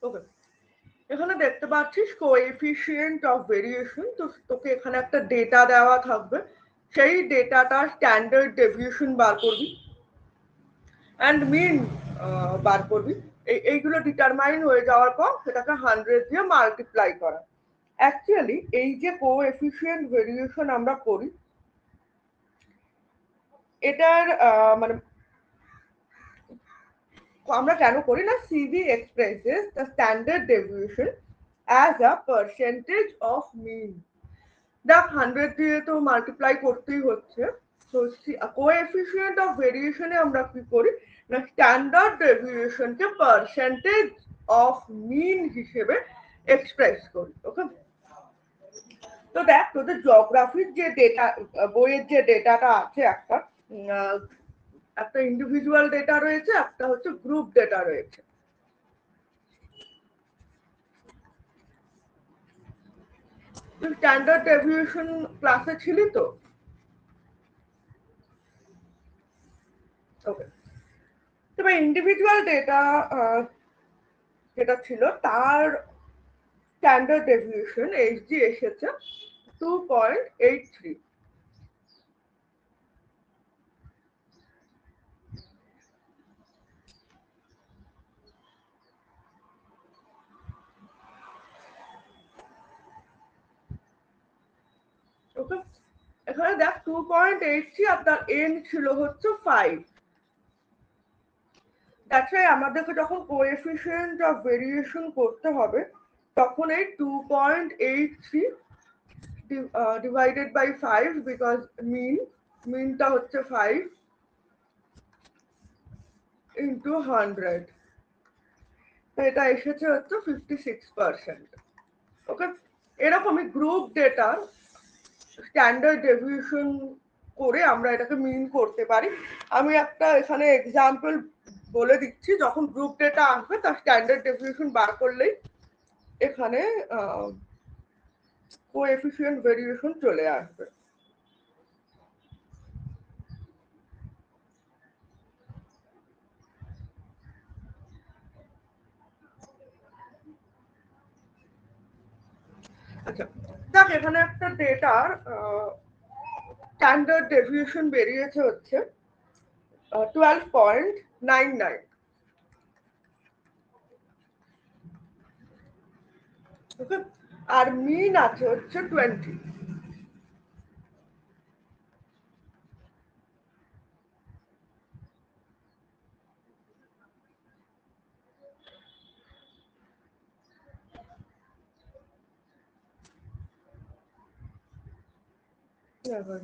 ওকে, এখানে দেখতে পাচ্ছিস কোএফিসিয়েন্ট অফ ভেরিয়েশন। তো তোকে এখানে একটা ডেটা দেওয়া থাকবে, সেই ডেটাটা স্ট্যান্ডার্ড ডেভিয়েশন বার করবি অ্যান্ড মিন বার করবি। এইগুলো ডিটারমাইন হয়ে যাওয়ার পর সেটাকে 100 দিয়ে মাল্টিপ্লাই করা। অ্যাকচুয়ালি এই যে কোএফিসিয়েন্ট ভেরিয়েশন আমরা করি, এটার মানে আমরা কেন করি না, CV expresses the standard deviation as a percentage of mean. দেখ 100 দিয়ে তো মাল্টিপ্লাই করতেই হচ্ছে। তো কোএফিসিয়েন্ট অফ ভেরিয়েশনে আমরা কি করি না, স্ট্যান্ডার্ড ডেভিয়েশনকে পার্সেন্টেজ অফ মিন হিসেবে এক্সপ্রেস করি। ওকে, তো দেখ তোদের জিওগ্রাফির যে ডেটা, বইয়ের যে ডেটাটা আছে, একটা একটা ইন্ডিভিজুয়াল ডেটা রয়েছে, একটা হচ্ছে গ্রুপ ডেটা রয়েছে। তুই স্ট্যান্ডার্ড ডেভিয়েশন ক্লাসে ছিলি তো? ওকে, তবে ইন্ডিভিজুয়াল ডেটা যেটা ছিল তার স্ট্যান্ডার্ড ডেভিয়েশন এইচডি এসেছে 2.83। ওকে, এখানে দেখ 2.83 আর তার এন ছিল হচ্ছে 5। দ্যাটস ওয়াই আমাদেরকে যখন কোএফিসিয়েন্ট অফ ভেরিয়েশন করতে হবে তখন এই 2.83 ডিভাইডেড বাই 5, বিকজ মিনটা হচ্ছে 5 ইন্টু 100, তো এটা এসেছে হচ্ছে 56%। ওকে, এরকমই গ্রুপ ডেটার স্ট্যান্ডার্ড ডেভিয়েশন করে আমরা এটাকে মিন করতে পারি। আমি একটা এখানে এক্সাম্পল বলে দিচ্ছি, যখন গ্রুপ ডেটা আসবে তার স্ট্যান্ডার্ড ডেভিয়েশন বার করলেই এখানে কোএফিসিয়েন্ট ভেরিয়েশন চলে আসবে। আচ্ছা, দেখ এখানে একটা ডেটার স্ট্যান্ডার্ড ডেভিয়েশন বেরিয়েছে হচ্ছে 12.99। ওকে, আর মিন আছে হচ্ছে 20।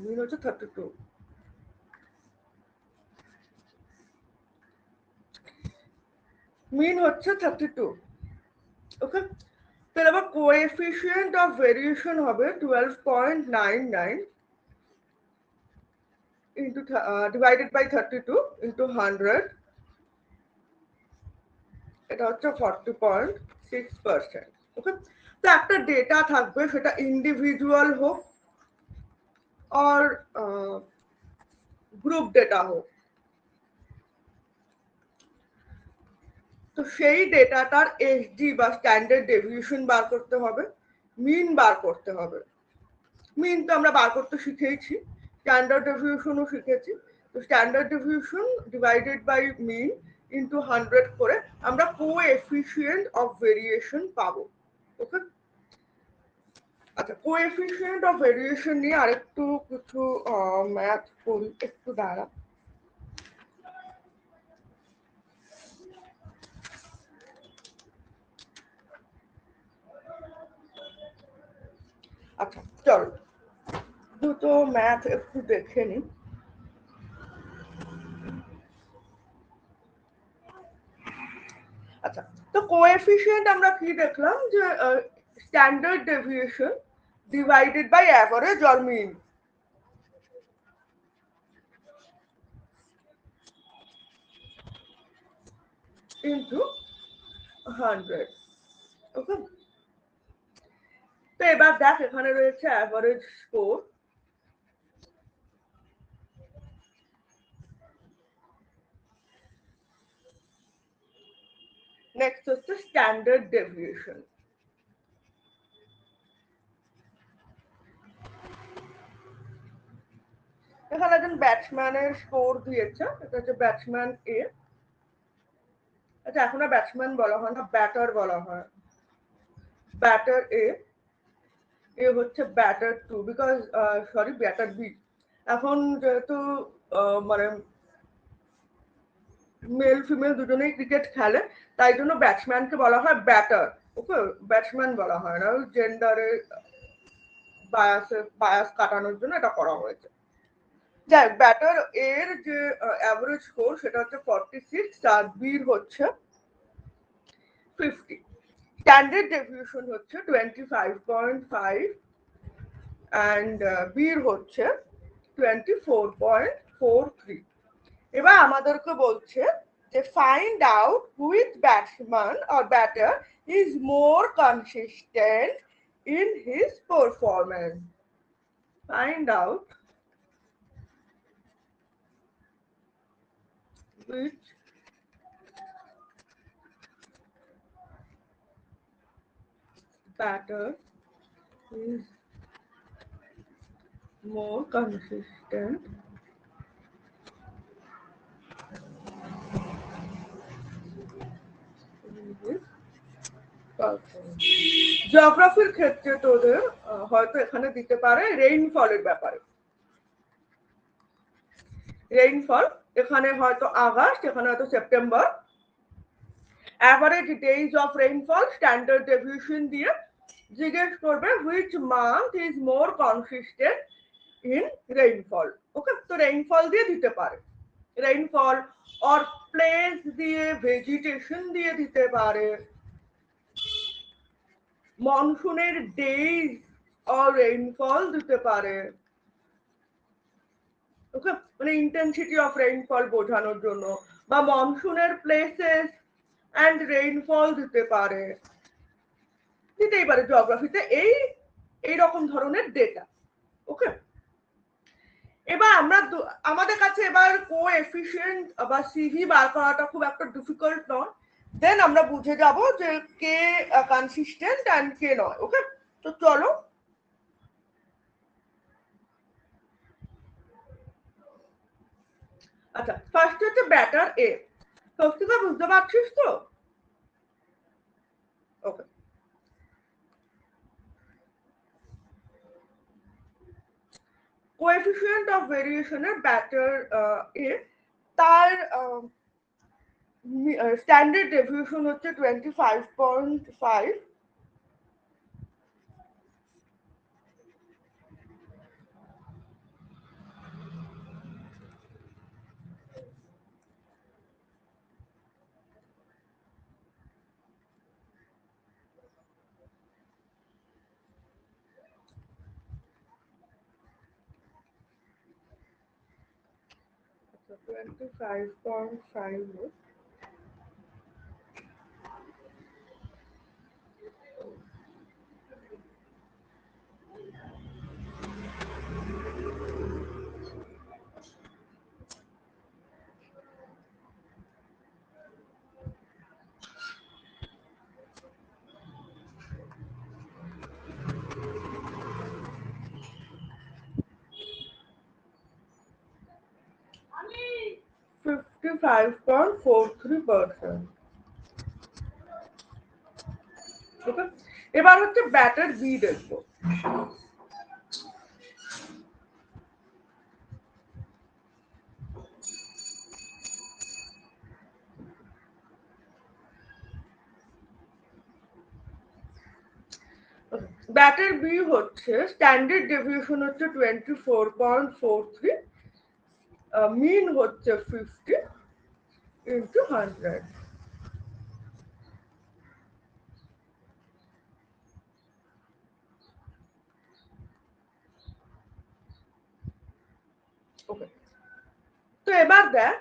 মিন হচ্ছে 32, মিন হচ্ছে 32। ওকে, তাহলে আবার কোএফিসিয়েন্ট অফ ভেরিয়েশন হবে 12.99 ইন্টু ডিভাইডেড বাই 32 ইন্টু 100, এটা হচ্ছে 40.6%। ওকে, তো একটা ডেটা থাকবে, সেটা ইন্ডিভিজুয়াল হোক আর গ্রুপ ডেটা হোক, তো সেই ডেটাটার এসডি বা স্ট্যান্ডার্ড ডেভিয়েশন বার করতে হবে, মিন বার করতে হবে। মিন তো আমরা বার করতে শিখেইছি, স্ট্যান্ডার্ড ডেভিয়েশনও শিখেছি। তো standard deviation divided by mean into 100 করে আমরা কোএফিসিয়েন্ট অফ ভেরিয়েশন পাবো। ওকে, আচ্ছা, কোএফিসিয়েন্ট অফ ভেরিয়েশন নিয়ে আরেকটু কিছু ম্যাথ করি, একটু দাঁড়া। আচ্ছা চল, দুটো ম্যাথ একটু দেখে নিই। আচ্ছা, তো কোএফিসিয়েন্ট আমরা কি দেখলাম, যে standard deviation divided by average or mean into 100। Okay, তো এবার দেখ এখানে রয়েছে অ্যাভারেজ স্কোর। নেক্সট হচ্ছে স্ট্যান্ডার্ড ডেভিয়েশন। এখানে একজন ব্যাটসম্যানের স্কোর দিয়েছে, এটা হচ্ছে ব্যাটসম্যান এ। আচ্ছা, এখন আর ব্যাটসম্যান বলা হয় না, ব্যাটার বলা হয়। ব্যাটার এ, এ হচ্ছে batter two, because sorry batter B. এখন যেহেতু মানে মেল ফিমেল দুজনেই ক্রিকেট খেলে, তাই জন্য ব্যাটসম্যানকে বলা হয় ব্যাটার। ওকে, ব্যাটসম্যান বলা হয় না, জেন্ডারে বায়াস কাটানোর জন্য এটা করা হয়েছে। যাই হোক, ব্যাটার এর যে অ্যাভারেজ স্কোর সেটা হচ্ছে 46, আর বির হচ্ছে 50। স্ট্যান্ডার্ড ডেভিয়েশন হচ্ছে 25.5 অ্যান্ড বির হচ্ছে 24.43। এবার আমাদেরকে বলছে যে find out which batsman or batter is more consistent in his performance. Find out which batter is more consistent in his performance. জিওগ্রাফির ক্ষেত্রে তোদের হয়তো এখানে দিতে পারে রেইনফলের ব্যাপারে। রেইনফল এখানে হয়তো আগস্ট, এখানে হয়তো September. Average days of rainfall standard deviation দিয়ে জিজ্ঞেস করবে which month is more consistent in rainfall. Okay, তো রেইনফল দিয়ে দিতে পারে, রেইনফল অর প্লেস দিয়ে, ভেজিটেশন দিয়ে দিতে পারে, মনসুনের ডেজ অর রেইনফল দিতে পারে। ওকে, মানে ইন্টেন্সিটি অফ রেইনফল বোঝানোর জন্য, বা মনসুনের প্লেসেস অ্যান্ড রেইনফল দিতে পারে, দিতেই পারে জিওগ্রাফিতে এই রকম ধরনের ডেটা। ওকে, এবার আমাদের কাছে এবার কোএফিসিয়েন্ট বা সিভি বার করাটা খুব একটা ডিফিকাল্ট নয়। দেন আমরা বুঝে যাব যে কে কনসিস্টেন্ট অ্যান্ড কে নয়। ওকে, তো চলো। আচ্ছা, ফার্স্ট হচ্ছে ব্যাটার এ। স্বস্তিকা বুঝতে পারছিস তো? ওকে, কোএফিসিয়েন্ট অফ ভেরিয়েশনের ব্যাটার এ, তার স্ট্যান্ডার্ড ডেভিয়েশন হচ্ছে 25.5। So 25.5 is 55.43%। ওকে, এবার হচ্ছে ব্যাটার বি দেখবো। ব্যাটার বি হচ্ছে স্ট্যান্ডার্ড ডেভিয়েশন হচ্ছে 24.43, মিন হচ্ছে 50 ইন্টু 100। ওকে, তো এবার দেখ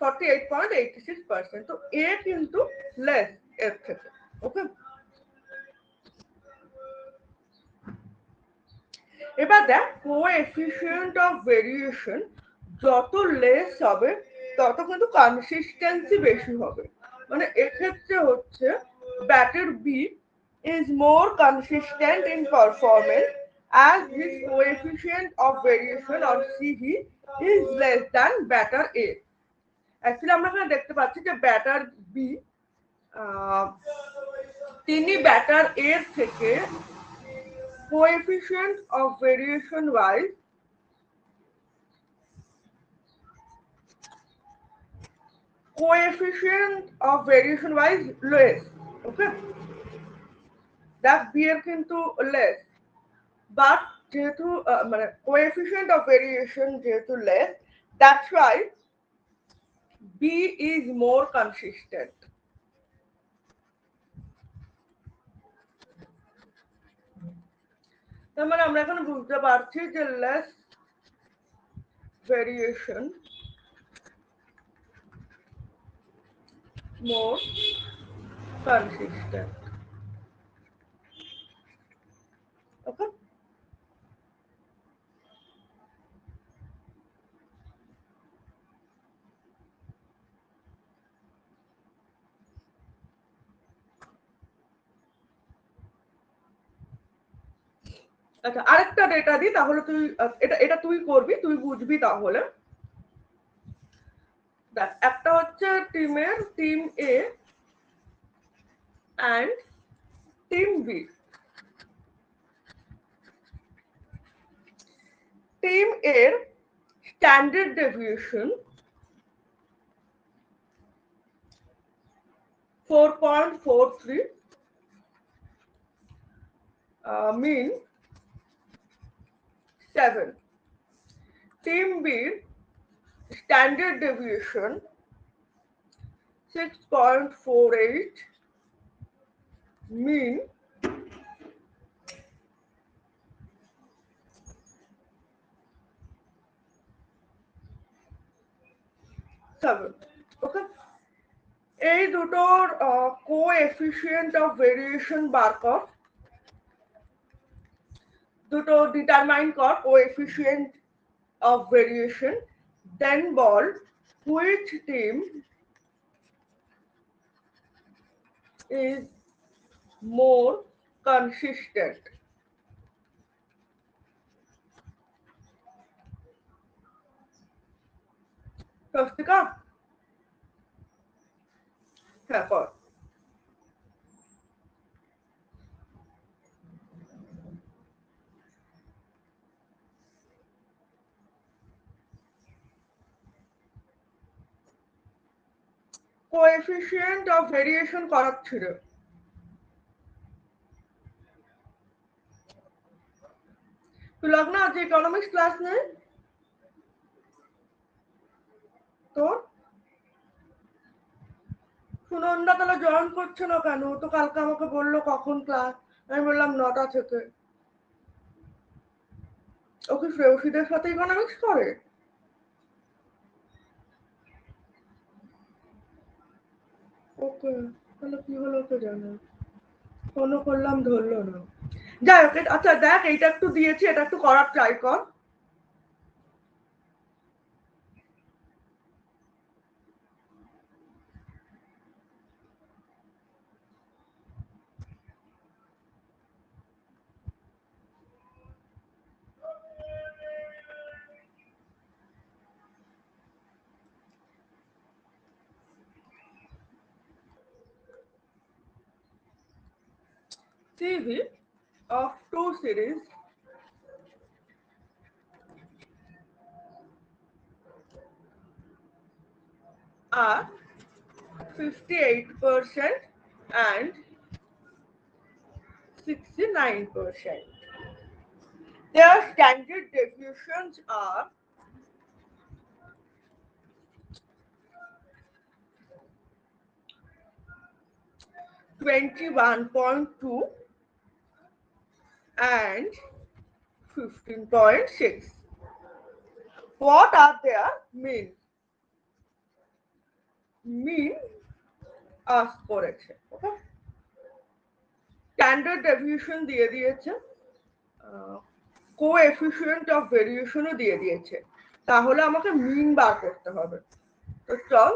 48.86%, তো এ কিন্তু লেস এর থেকে। ওকে, এবার দেখ কোএফিসিয়েন্ট অফ ভেরিয়েশন যত লেস হবে তত কিন্তু কনসিস্টেন্সি বেশি হবে। মানে এক্ষেত্রে হচ্ছে batter B is more consistent in performance as his coefficient of variation or CV is less than batter A. Actually আমরা এখানে দেখতে পাচ্ছি যে ব্যাটার বি তিনি ব্যাটার এর থেকে coefficient of variation wise less. Okay, that b এর কিন্তু less, but যেহেতু মানে coefficient of variation যেহেতু less, that's why b is more consistent. তার মানে আমরা এখন বুঝতে পারছি যে less variation more consistent. Okay, আচ্ছা আরেকটা ডেটা দিই, তাহলে তুই এটা এটা তুই করবি, তুই বুঝবি তাহলে। দেখ, একটা হচ্ছে team A and team B. Team এর standard deviation 4.43, mean 7. Team B standard deviation 6.48, mean 7. Okay, এই দুটোর কোএফিসিয়েন্ট অফ ভেরিয়েশন বার কর, দুটো ডিটারমাইন কর কোএফিসিয়েন্ট অফ ভেরিয়েশন, দেন বল which team is more consistent. Swastika, হ্যাঁ কর। কোএফিসিয়েন্ট অফ ভেরিয়েশন করাচ্ছিল। তুই লগ্ন আজ ইকোনমিক্স ক্লাস নেই তোর? সুনন্দা তাহলে জয়েন করছে না কেন? তো কালকে আমাকে বললো কখন ক্লাস, আমি বললাম 9টা থেকে। ও কি শ্রেয়সীদের সাথে ইকোনমিক্স করে? ওকে, তাহলে কি হলো ওকে জানে, ফোনও করলাম ধরলো না। যাই হোক, আচ্ছা দেখ এইটা একটু দিয়েছি, এটা একটু করার ট্রাই কর। CV of two series are 58% and 69%. Their standard deviations are 21.2 and 15.6. What are their mean? Mean ask করেছে। ওকে, স্ট্যান্ডার্ড ডেভিয়েশন দিয়ে দিয়েছে, কোএফিসিয়েন্ট অফ ভেরিয়েশনও দিয়ে দিয়েছে, তাহলে আমাকে মিন বার করতে হবে। তো চল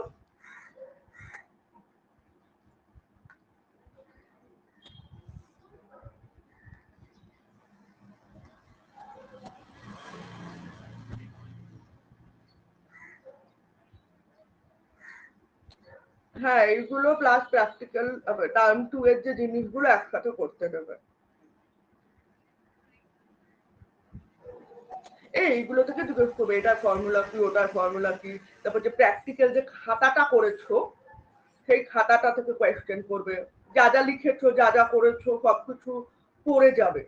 হ্যাঁ, এইগুলো প্লাস প্র্যাকটিক্যাল টার্ম 2 এর যে জিনিসগুলো একসাথে করতে দেবে। এইগুলো থেকে জিজ্ঞেস করবে এটার ফর্মুলা কি, ওটার ফর্মুলা কি, তারপর যে প্র্যাকটিক্যাল যে খাতাটা করেছো সেই খাতাটা থেকে কোয়েশ্চেন করবে, যা যা লিখেছো যা যা করেছো সবকিছু পড়ে যাবে।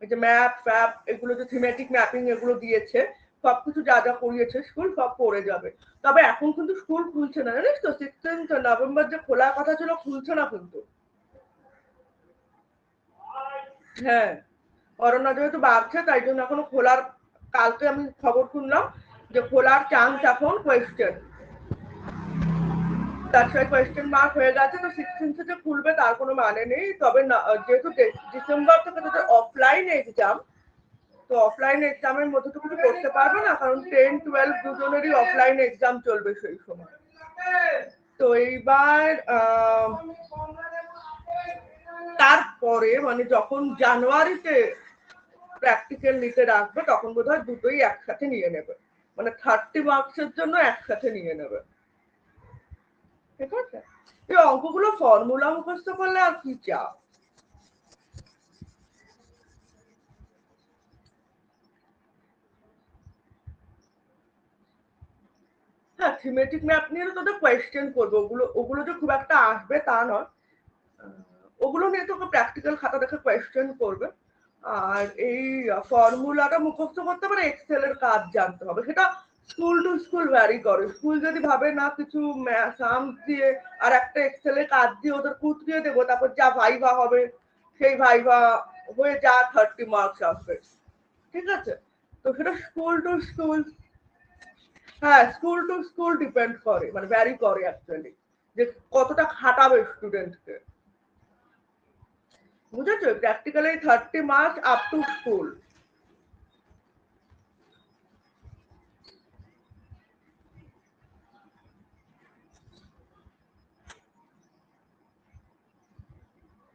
এই যে ম্যাপ ফ্যাপ এগুলো যে থিমেটিক ম্যাপিং এগুলো দিয়েছে সবকিছু যা যা করিয়েছে স্কুল সব পড়ে যাবে। তবে এখন কিন্তু স্কুল খুলছে না, জানিস তো 16 নভেম্বর যে খোলার কথা ছিল খুলছে না কিন্তু। হ্যাঁ, করোনা যেহেতু বাড়ছে তাই জন্য এখনো খোলার, কালকে আমি খবর শুনলাম যে খোলার চান্স এখন কোয়েশ্চেন, তার সাথে কোয়েশ্চেন মার্ক হয়ে গেছে। তো 16 থেকে খুলবে তার কোনো মানে নেই। তবে যেহেতু ডিসেম্বর থেকে তোদের অফলাইন এক্সাম, তো অফলাইন এক্সামের মধ্যে তো কিছু করতে পারবে না, কারণ 10-12 দুজনেরই অফলাইন এক্সাম চলবে সেই সময়। তো এইবার তারপরে মানে যখন জানুয়ারিতে প্র্যাকটিক্যাল নিতে রাখবে তখন বোধহয় দুটোই একসাথে নিয়ে নেবে, মানে 30 মার্কসের জন্য একসাথে নিয়ে নেবে। ঠিক আছে, এই অঙ্কগুলো ফর্মুলা মুখস্থ করলে আর কি চাপ। হ্যাঁ, থিমেটিক ম্যাপ নিয়ে তোদের কোয়েশ্চেন করবে, ওগুলো ওগুলো যে খুব একটা আসবে তা নয়, ওগুলো নিয়ে তোকে প্র্যাকটিক্যাল খাতা দেখে কোয়েশ্চেন করবে। আর এই ফর্মুলাটা মুখস্থ করতে পারে, এক্সেলের কাজ জানতে হবে, সেটা স্কুল টু স্কুল ভ্যারি করে। স্কুল যদি ভাবে না কিছু সাম দিয়ে আর একটা এক্সেলের কাজ দিয়ে ওদের কুতরিয়ে দেবো, তারপর যা ভাইভা হবে সেই ভাইভা হয়ে যা 30 মার্কস আসবে। ঠিক আছে, তো সেটা স্কুল টু স্কুল, হ্যাঁ স্কুল টু স্কুল ডিপেন্ড করে, মানে ভ্যারি করে অ্যাকচুয়ালি, যে কতটা খাটাবে স্টুডেন্টকে। বুঝেছো, practically 30 marks up to school.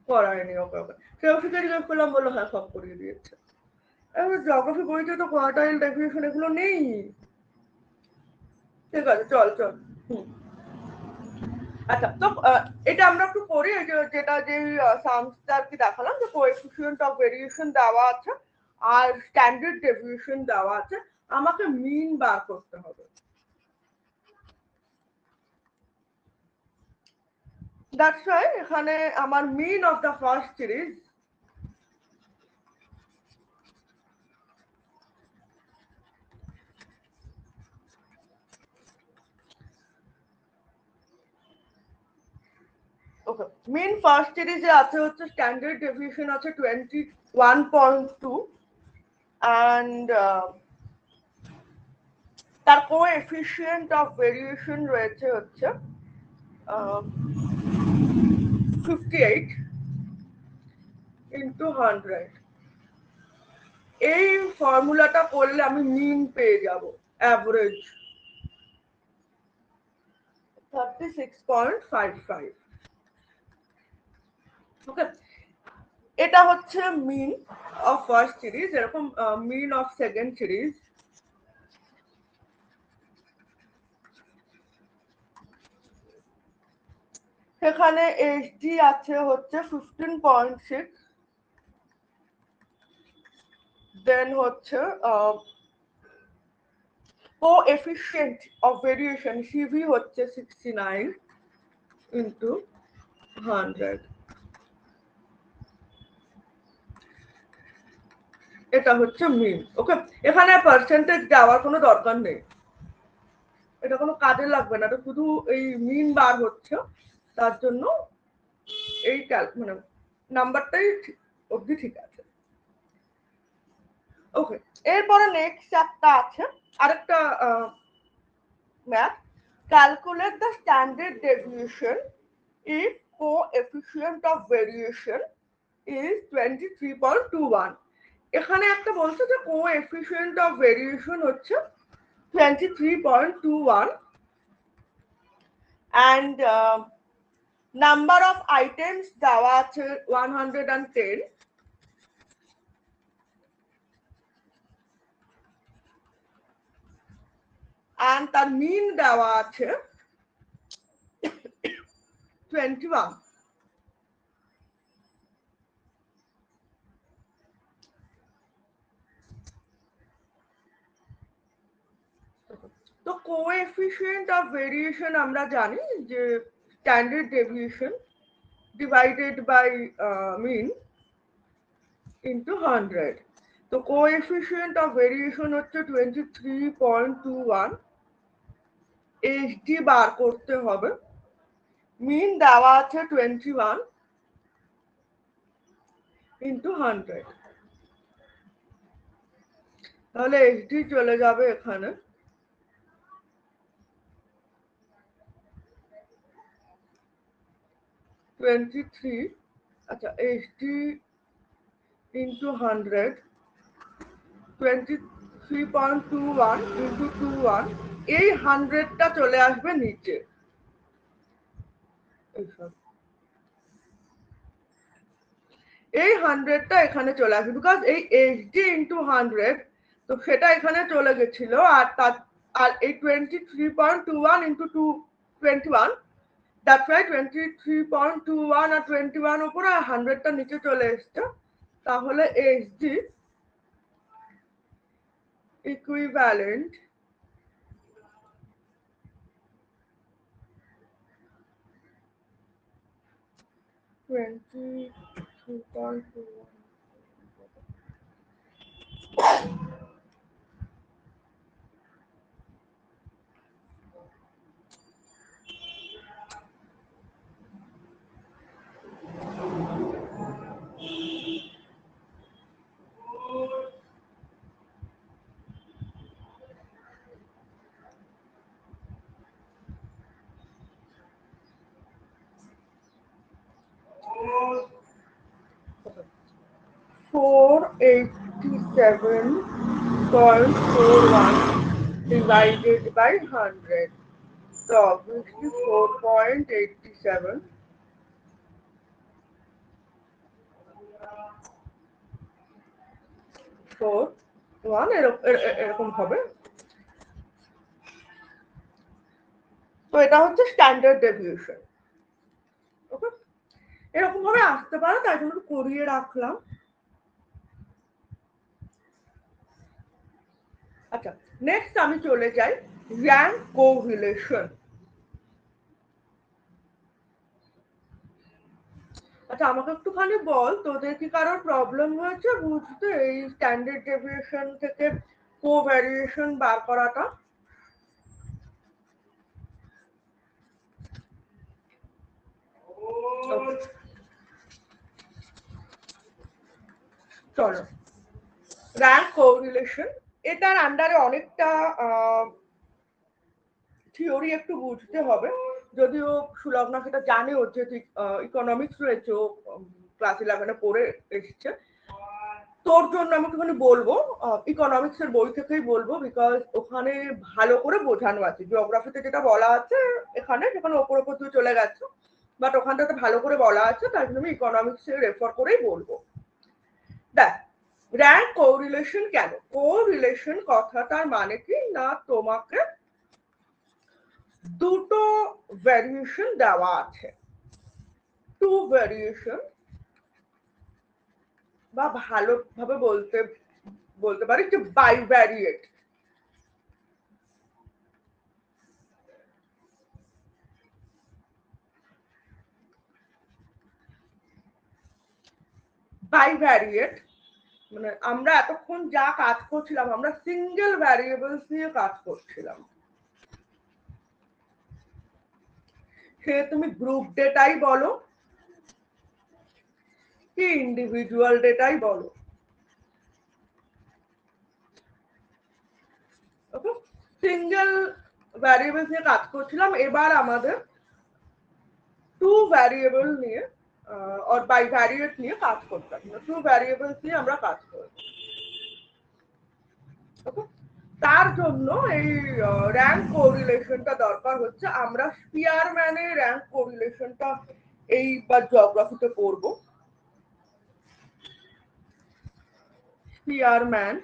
করায়নি ওকে ওকে, কেউ থেকে জিজ্ঞেস করলাম, বললো হ্যাঁ সব করিয়ে দিয়েছে। এবার জিওগ্রাফি বইতে তো কোয়ার্টাইল ডেফিনেশন এগুলো নেই। ঠিক আছে, চল চল। হুম, আচ্ছা তো এটা আমরা একটু করি, এই যে যেটা যে সামসটা আর কি দেখালাম, যে কোএফিসিয়েন্ট অফ ভেরিয়েশন দেওয়া আছে আর স্ট্যান্ডার্ড ডেভিয়েশন দেওয়া আছে, আমাকে মিন বার করতে হবে। দ্যাটস ওয়াই এখানে আমার mean of the first series okay, mean first সিরিজে আছে হচ্ছে স্ট্যান্ডার্ড ডেভিয়েশন আছে 21.2 অ্যান্ড তার কোএফিসিয়েন্ট অফ ভেরিয়েশন রয়েছে হচ্ছে 58 ইন্টু 100। এই ফর্মুলাটা করলে আমি মিন পেয়ে যাব, অ্যাভারেজ 36.55। ওকে, এটা হচ্ছে মিন অফ ফার্স্ট সিরিজ। এরকম মিন অফ সেকেন্ড সিরিজ, সেখানে এইচডি আছে হচ্ছে 15.6, দেন হচ্ছে কোএফিসিয়েন্ট অফ ভেরিয়েশন সিভি হচ্ছে 69 ইন্টু 100। এটা হচ্ছে মিন। ওকে, এখানে পার্সেন্টেজ দেওয়ার কোনো দরকার নেই, এটা কোনো কাজে লাগবে না, এটা শুধু এই মিন বার হচ্ছে তার জন্য এই মানে নাম্বারটাই অবধি ঠিক আছে। ওকে, এরপরে নেক্সট একটা আছে আরেকটা math, calculate the standard deviation if coefficient of variation is 23.21। এখানে একটা বলছে যে কোএফিসিয়েন্ট অফ ভেরিয়েশন হচ্ছে 23.21 and নাম্বার অফ আইটেমস দেওয়া আছে 110 and তার মিন দেওয়া আছে 21। তো কোএফিসিয়েন্ট অফ ভেরিয়েশন আমরা জানি যে standard deviation divided by mean into 100। তো কোএফিসিয়েন্ট অফ ভেরিয়েশন হচ্ছে 23.21। এইচডি বার করতে হবে। মিন দেওয়া আছে 21 ইন্টু 100। তাহলে এইচডি চলে যাবে এখানে 23। আচ্ছা, এইচডি ইন্টু 100 23.21 ইন্টু 21। এই 100টা চলে আসবে নিচে। এই 100টা এখানে চলে আসবে বিকজ এই এইচডি ইন্টু 100, তো সেটা এখানে চলে গেছিল। আর এই 23.21 ইন্টু 21, দ্যাটস রাইট 23.21 আর 21 উপরে 100টা নিচে চলে এসছে। তাহলে HD equivalent twenty 487.41 divided by 100. So obviously 4.87 4.1 এরকম হবে। তো এটা হচ্ছে স্ট্যান্ডার্ড ডেভিয়েশন। ওকে, এরকম ভাবে আসতে পারে, তাই জন্য করিয়ে রাখলাম। আচ্ছা, নেক্সট আমি চলে যাই র্যাঙ্ক কোরিলেশন। আচ্ছা, আমাকে একটুখানি বল, তোদের কি কারোর প্রবলেম হয়েছে বুঝতে এই স্ট্যান্ডার্ড ডেভিয়েশন থেকে কোভ্যারিয়েশন বার করাটা? চলো, র্যাঙ্ক কোরিলেশন, এটার আন্ডারে অনেকটা থিওরি একটু বুঝতে হবে। যদিও সুলগ্না সেটা জানে, ও যে ইকোনমিক্স রয়েছে, ও ক্লাস 11-এ পড়ে এসছে। তোর জন্য আমি একটুখানি বলবো, ইকোনমিক্স এর বই থেকেই বলবো, বিকজ ওখানে ভালো করে বোঝানো আছে। জিওগ্রাফিতে যেটা বলা আছে এখানে, সেখানে ওপর ওপর তুই চলে গেছে, বাট ওখানটাতে ভালো করে বলা আছে, তাই জন্য আমি ইকোনমিক্স এর রেফার করেই বলবো। দেখ, র্যাঙ্ক কোরিলেশন কেন? কোরিলেশন কথাটার মানে কি না, তোমাকে দুটো ভ্যারিয়েশন দেওয়া আছে, টু ভ্যারিয়েশন, বা ভালোভাবে বলতে পারি যে বাইভ্যারিয়েট। বাইভ্যারিয়েট মানে আমরা এতক্ষণ যা কাজ করছিলাম, আমরা সিঙ্গেল ভ্যারিয়েবলস নিয়ে কাজ করছিলাম। সে তুমি গ্রুপ ডেটাই বলো কি ইন্ডিভিজুয়াল ডেটাই বলো, ওকে, সিঙ্গেল ভ্যারিয়েবলস নিয়ে কাজ করছিলাম। এবার আমাদের টু ভ্যারিয়েবল নিয়ে আর বাইভ্যারিয়েট নিয়ে কাজ করতে হবে। টু ভ্যারিয়েবলস নিয়ে আমরা কাজ করব। ওকে, তার জন্য এই র্যাঙ্ক কোরিলেশনটা দরকার হচ্ছে। আমরা স্পিয়ারম্যানের র্যাঙ্ক কোরিলেশনটা এইবার জিওগ্রাফিতে পড়ব। স্পিয়ারম্যান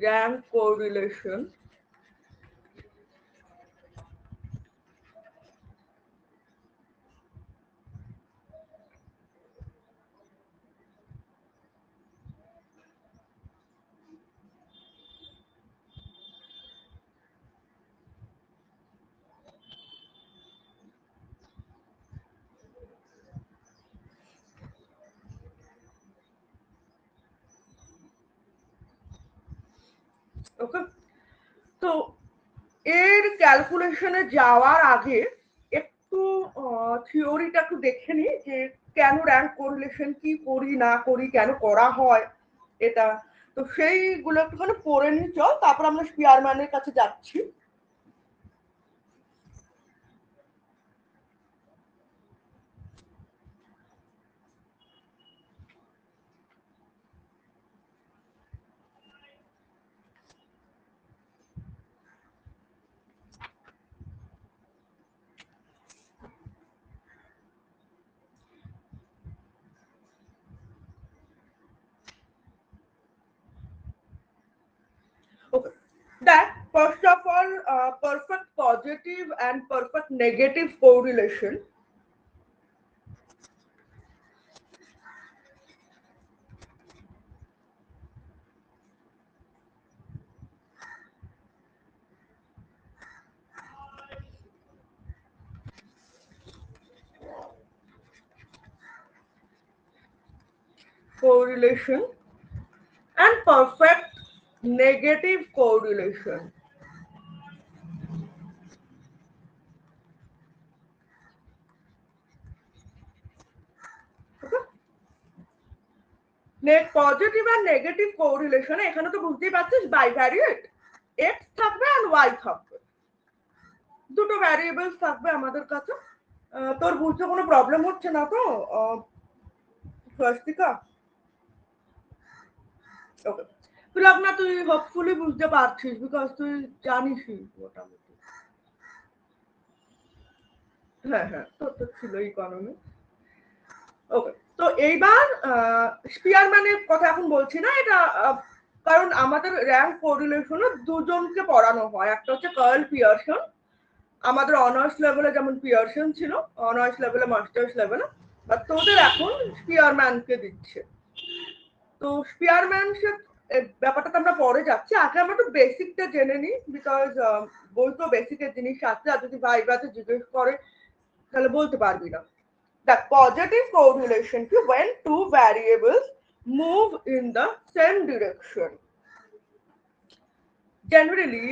র্যাঙ্ক কোরিলেশন ওকে, তো এর ক্যালকুলেশনে যাওয়ার আগে একটু থিওরিটা একটু দেখে নিই যে কেন র্যাঙ্ক কোরিলেশন কি করি না করি, কেন করা হয় এটা। তো সেইগুলো একটুখানি পড়ে নিই চল, তারপর আমরা স্পিয়ারম্যানের কাছে যাচ্ছি। Okay. That first of all, perfect positive and perfect negative correlation. Correlation and perfect negative correlation. Positive আর নেগেটিভ কোরিলেশন এখানে তো বুঝতেই পারছিস বাইভ্যারিয়েট, এক্স থাকবে আর ওয়াই থাকবে, দুটো ভ্যারিয়েবলস থাকবে আমাদের কাছে। তোর বুঝতে কোনো প্রবলেম হচ্ছে না তো স্বস্তিকা? ওকে, তুই না, তুই হোপফুলি বুঝতে পারছিস বিকজ তুই জানিসই মোটামুটি। হ্যাঁ হ্যাঁ, তোর তো ছিল ইকোনমি। ওকে, তো এইবার স্পিয়ারম্যানের কথা এখন বলছি না, এটা কারণ আমাদের র্যাঙ্ক কোরিলেশনে দুজনকে পড়ানো হয়, একটা হচ্ছে কার্ল পিয়ারসন, আমাদের অনার্স লেভেলে যেমন পিয়ারসন ছিল, অনার্স লেভেলে মাস্টার্স লেভেলে, বা তোদের এখন স্পিয়ারম্যানকে দিচ্ছে। তো স্পিয়ারম্যান ব্যাপারটা তো আমরা পরে যাচ্ছি, আগে আমরা একটু বেসিকটা জেনে নিই বিকজ বই তো বেসিকের জিনিস আছে, আর যদি ভাইভাতে জিজ্ঞেস করে তাহলে বলতে পারবি না। The positive correlation to when two variables move in the same direction. Generally,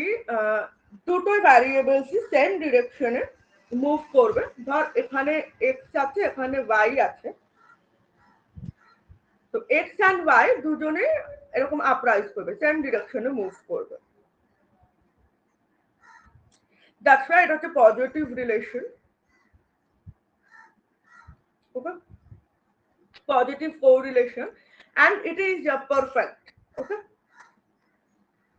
দুটো ভ্যারিয়েবলস সেম ডিরেকশনে মুভ করবে। ধর এখানে এক্স আছে, এখানে ওয়াই আছে, তো এক্স অ্যান্ড ওয়াই দুজনে এরকম আপরাইজ করবে, সেম ডিরেকশনে মুভ করবে। দ্যাটস ওয়াই এটা হচ্ছে positive relation. Okay, positive correlation and it is perfect. Okay,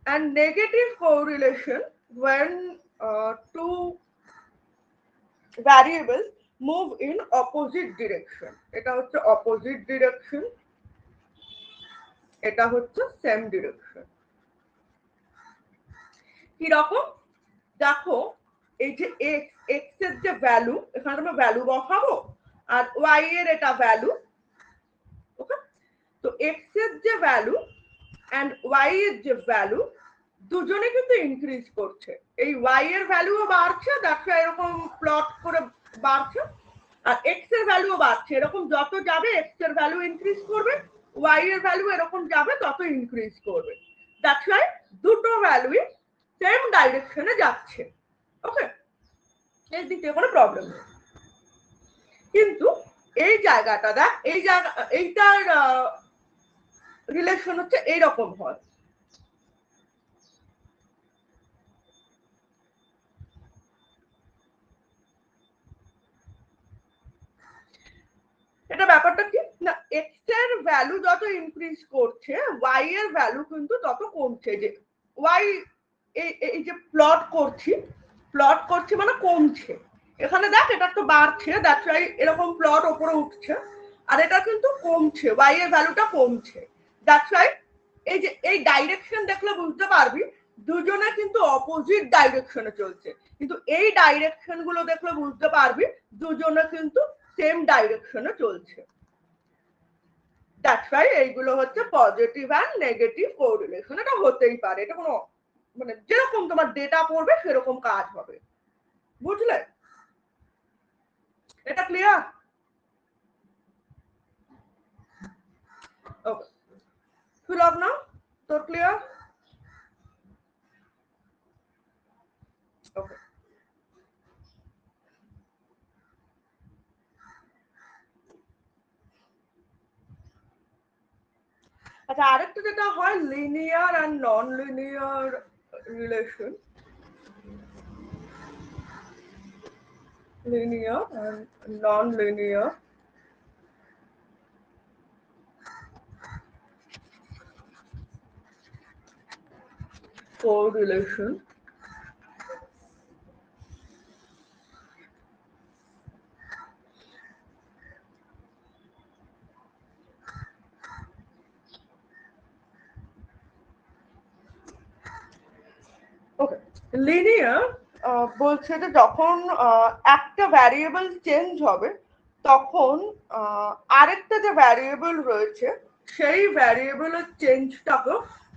and negative correlation when two variables move in opposite direction. এটা হচ্ছে opposite direction, এটা হচ্ছে same direction। কি রকম? দেখো এই যে x এর যে ভ্যালু, এখানে আমরা ভ্যালু বসাবো, আর y এর এটা ভ্যালু। ওকে, তো x এর যে ভ্যালু এন্ড y এর যে ভ্যালু দুজনে কিন্তু ইনক্রিজ করছে, এই y এর ভ্যালুও বাড়ছে, দেখো এরকম প্লট করে বাড়ছে, আর এক্স এর ভ্যালুও বাড়ছে, এরকম যত যাবে এক্স এর ভ্যালু ইনক্রিজ করবে, ওয়াই এর ভ্যালু এরকম যাবে তত ইনক্রিজ করবে। দ্যাটস ওয়াই দুটো ভ্যালুই সেম ডাইরেকশনে যাচ্ছে। ওকে, এই দিক থেকে কোনো প্রবলেম নেই, কিন্তু এই জায়গাটা দেখ, এই জায়গা এইটার রিলেশন হচ্ছে এইরকম হয়। এটা ব্যাপারটা কি না, এক্স এর ভ্যালু যত ইনক্রিজ করছে ওয়াই এর ভ্যালু কিন্তু তত কমছে। যে ওয়াই এই যে প্লট করছি মানে কমছে, এখানে দেখ এটা তো বাড়ছে, দ্যাটস ওয়াই এরকম প্লট উপরে উঠছে, আর এটা কিন্তু কমছে, ওয়াই এর ভ্যালুটা কমছে। দ্যাটস ওয়াই এই যে এই ডাইরেকশন দেখলে বুঝতে পারবি দুজনে কিন্তু অপোজিট ডাইরেকশনে চলছে, কিন্তু এই ডাইরেকশন গুলো দেখলে বুঝতে পারবি দুজনে কিন্তু সেম ডাইরেকশনে চলছে। দ্যাটস ওয়াই এইগুলো হচ্ছে পজিটিভ অ্যান্ড নেগেটিভ কোরিলেশন। এটা হতেই পারে, এটা কোনো মানে যেরকম তোমার ডেটা পড়বে সেরকম কাজ হবে, বুঝলে? এটা ক্লিয়ার? ওকে, সুলগ্ন তোর ক্লিয়ার? আচ্ছা, আরেকটা যেটা হয় linear and non linear relation. Linear and non-linear correlation. Okay, linear বলছে যে যখন একটা ভ্যারিয়েবল চেঞ্জ হবে তখন আরেকটা যে ভ্যারিয়েবল রয়েছে সেই ভ্যারিয়েবলের চেঞ্জটাকে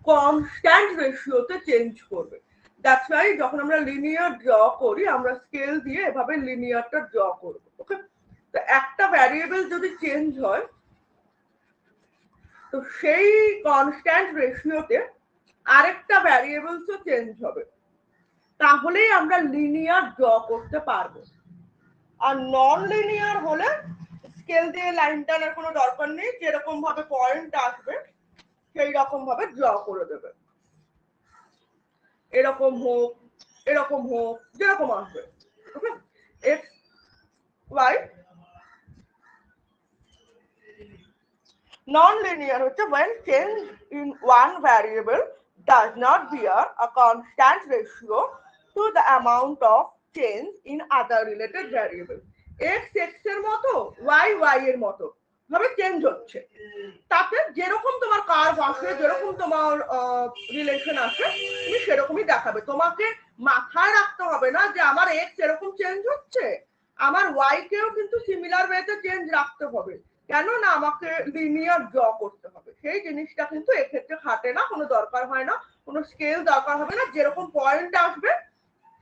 কনস্ট্যান্ট রেশিওতে চেঞ্জ করবে। দ্যাটস ওয়াই যখন আমরা লিনিয়ার ড্র করি আমরা স্কেল দিয়ে এভাবে লিনিয়ারটা ড্র করব। ওকে, তো একটা ভ্যারিয়েবল যদি চেঞ্জ হয় তো সেই কনস্ট্যান্ট রেশিওতে আরেকটা ভ্যারিয়েবলসও চেঞ্জ হবে, তাহলেই আমরা লিনিয়ার ড্র করতে পারবো। আর নন লিনিয়ার হলে স্কেল দিয়ে লাইন টানার কোনো দরকার নেই, যেরকম ভাবে পয়েন্ট আসবে সেই রকম ভাবে ড্র করে দেবে, এরকম হোক এরকম হোক যেরকম আসবে। ওকে, এক্স ওয়াই। Non-linear হচ্ছে when change in one variable does not bear a constant ratio to the amount of change in other related variable. x x এর মতো y y এর মতো ভাবে চেঞ্জ হচ্ছে, তাতে যেরকম তোমার কার্ভ আসে যেরকম তোমার রিলেশন আসে তুমি সেরকমই দেখাবে। তোমাকে মাথায় রাখতে হবে না যে আমার x এরকম চেঞ্জ হচ্ছে আমার y কেও কিন্তু সিমিলার ওয়েতে চেঞ্জ রাখতে হবে, কেন না আমাকে লিনিয়ার ড্র করতে হবে। সেই জিনিসটা কিন্তু এক্ষেত্রে খাটে না, কোনো দরকার হয় না, কোনো স্কেল দরকার হবে না, যেরকম পয়েন্ট আসবে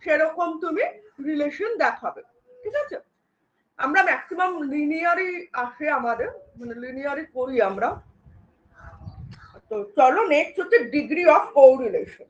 সেরকম তুমি রিলেশন দেখাবে। ঠিক আছে, আমরা ম্যাক্সিমাম লিনিয়ারই আসে আমাদের, মানে লিনিয়ারই করি আমরা। তো চলো নেক্সট হচ্ছে ডিগ্রি অফ কোরিলেশন।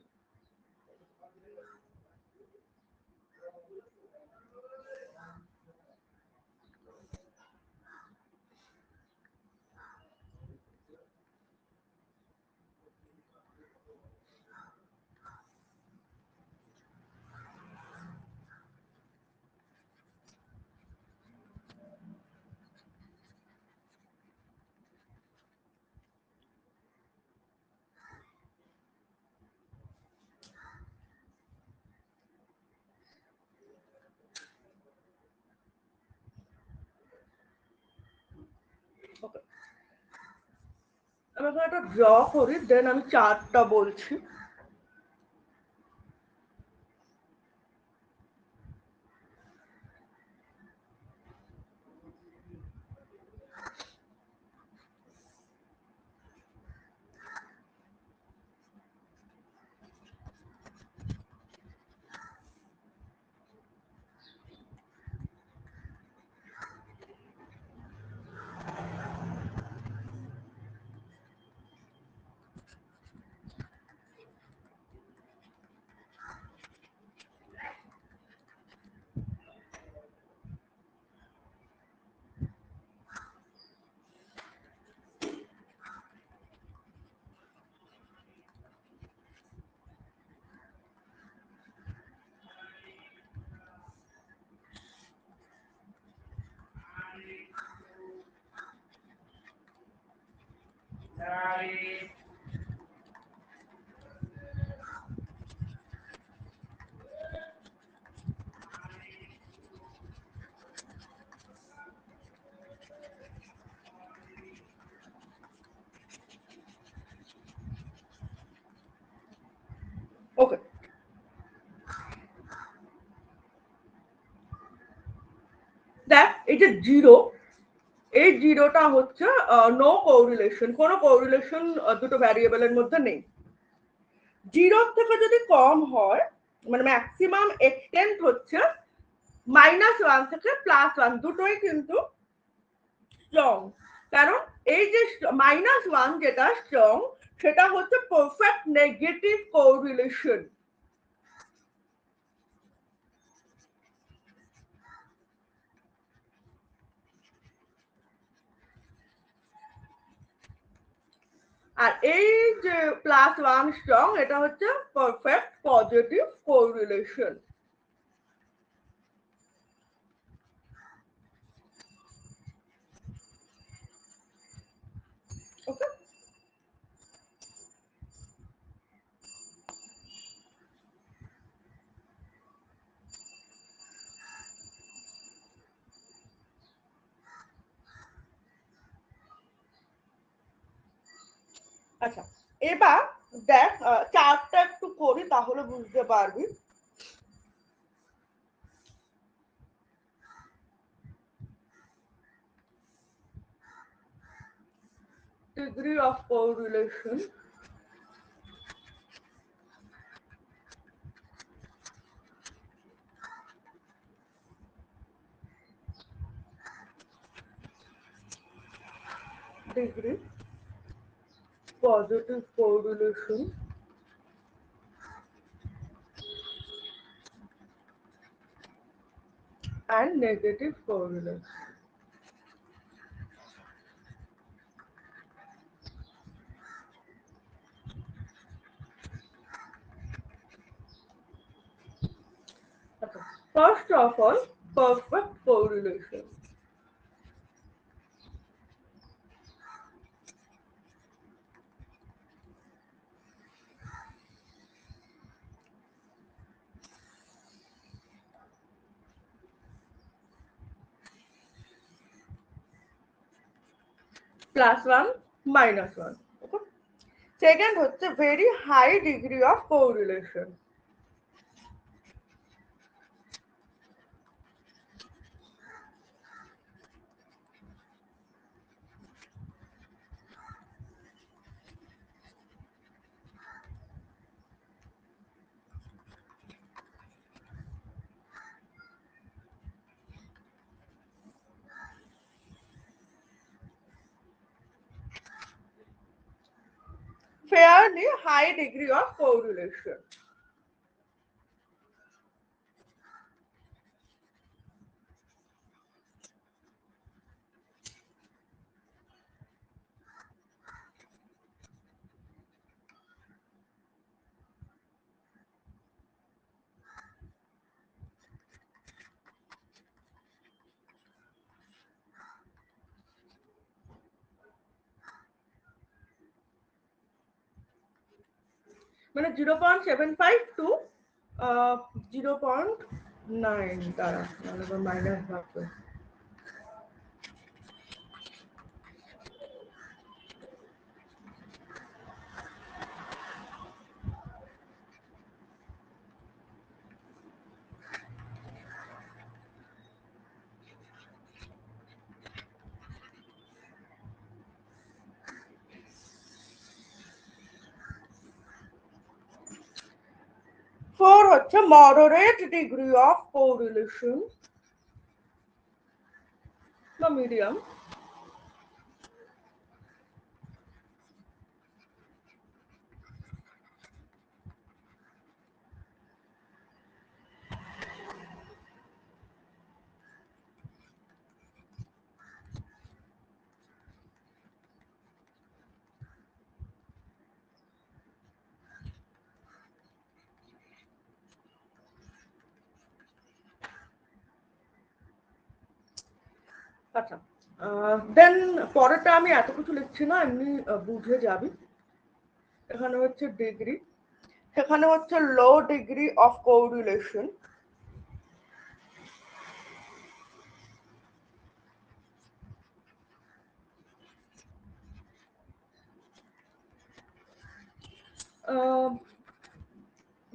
আমি এখানে একটা ড্র করি, দেন আমি চার্টটা বলছি। ওকে, দেখ এই যে জিরো, এই জিরোটা হচ্ছে নো কোরিলেশন, কোনো কোরিলেশন দুটো ভ্যারিয়েবলের মধ্যে নেই। জিরো থেকে যদি কম হয় মানে ম্যাক্সিমাম এক্সটেন্ট হচ্ছে -1 থেকে +1, দুটোই কিন্তু স্ট্রং। কারণ এই যে -1 যেটা স্ট্রং সেটা হচ্ছে পারফেক্ট নেগেটিভ কোরিলেশন। আর এই যে +1 স্ট্রং, এটা হচ্ছে পারফেক্ট পজিটিভ কোরিলেশন। ওকে, আচ্ছা এবার দেখ চার্টটা একটু করি তাহলে বুঝতে পারবি। Degree of correlation, degree positive correlation and negative correlation. Okay. First of all, perfect correlation. +1 -1. Okay. Second হচ্ছে very high degree of correlation. Fairly high degree of correlation. মানে 0.75 টু 0.9 দ্বারা মাইনাস ভাববে। ফোর হচ্ছে moderate degree of correlation বা medium. আচ্ছা দেন পরেরটা আমি এত কিছু লিখছি না, এমনি বুঝে যাবি। এখানে হচ্ছে ডিগ্রি, সেখানে হচ্ছে লো ডিগ্রি অফ কোরিলেশন।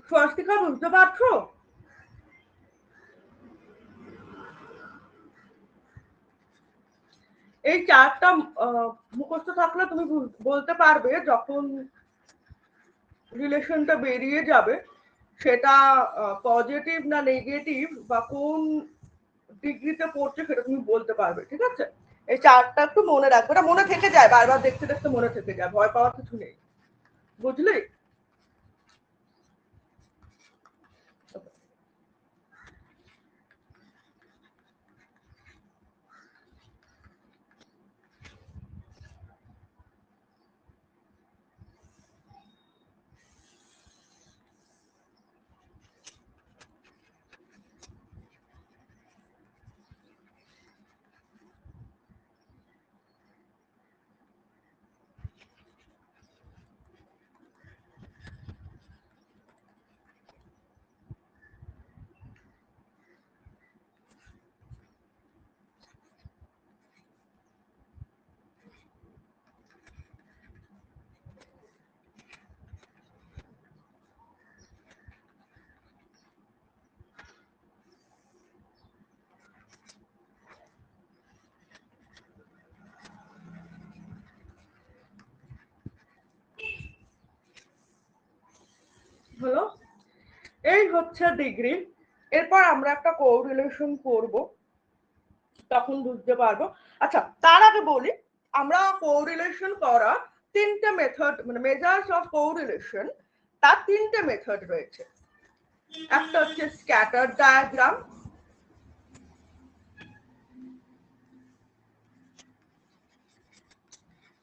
স্বস্তিকা বুঝতে পারছো? এই চারটা মুখস্থ থাকলে তুমি বলতে পারবে যখন রিলেশনটা বেরিয়ে যাবে সেটা পজিটিভ না নেগেটিভ বা কোন ডিগ্রিতে পড়ছে সেটা তুমি বলতে পারবে, ঠিক আছে? এই চারটা একটু মনে রাখবে, এটা মনে থেকে যায়, বারবার দেখতে দেখতে মনে থেকে যায়, ভয় পাওয়ার কিছু নেই, বুঝলি? হচ্ছে ডিগ্রি। এরপর আমরা একটা কোরিলেশন করব, তখন বুঝতে পারবো। আচ্ছা, তার আগে বলি আমরা কোরিলেশন করা তিনটে মেথড, মানে মেজার্স অফ কোরিলেশন, তার তিনটে মেথড রয়েছে। একটা হচ্ছে স্ক্যাটার ডায়াগ্রাম,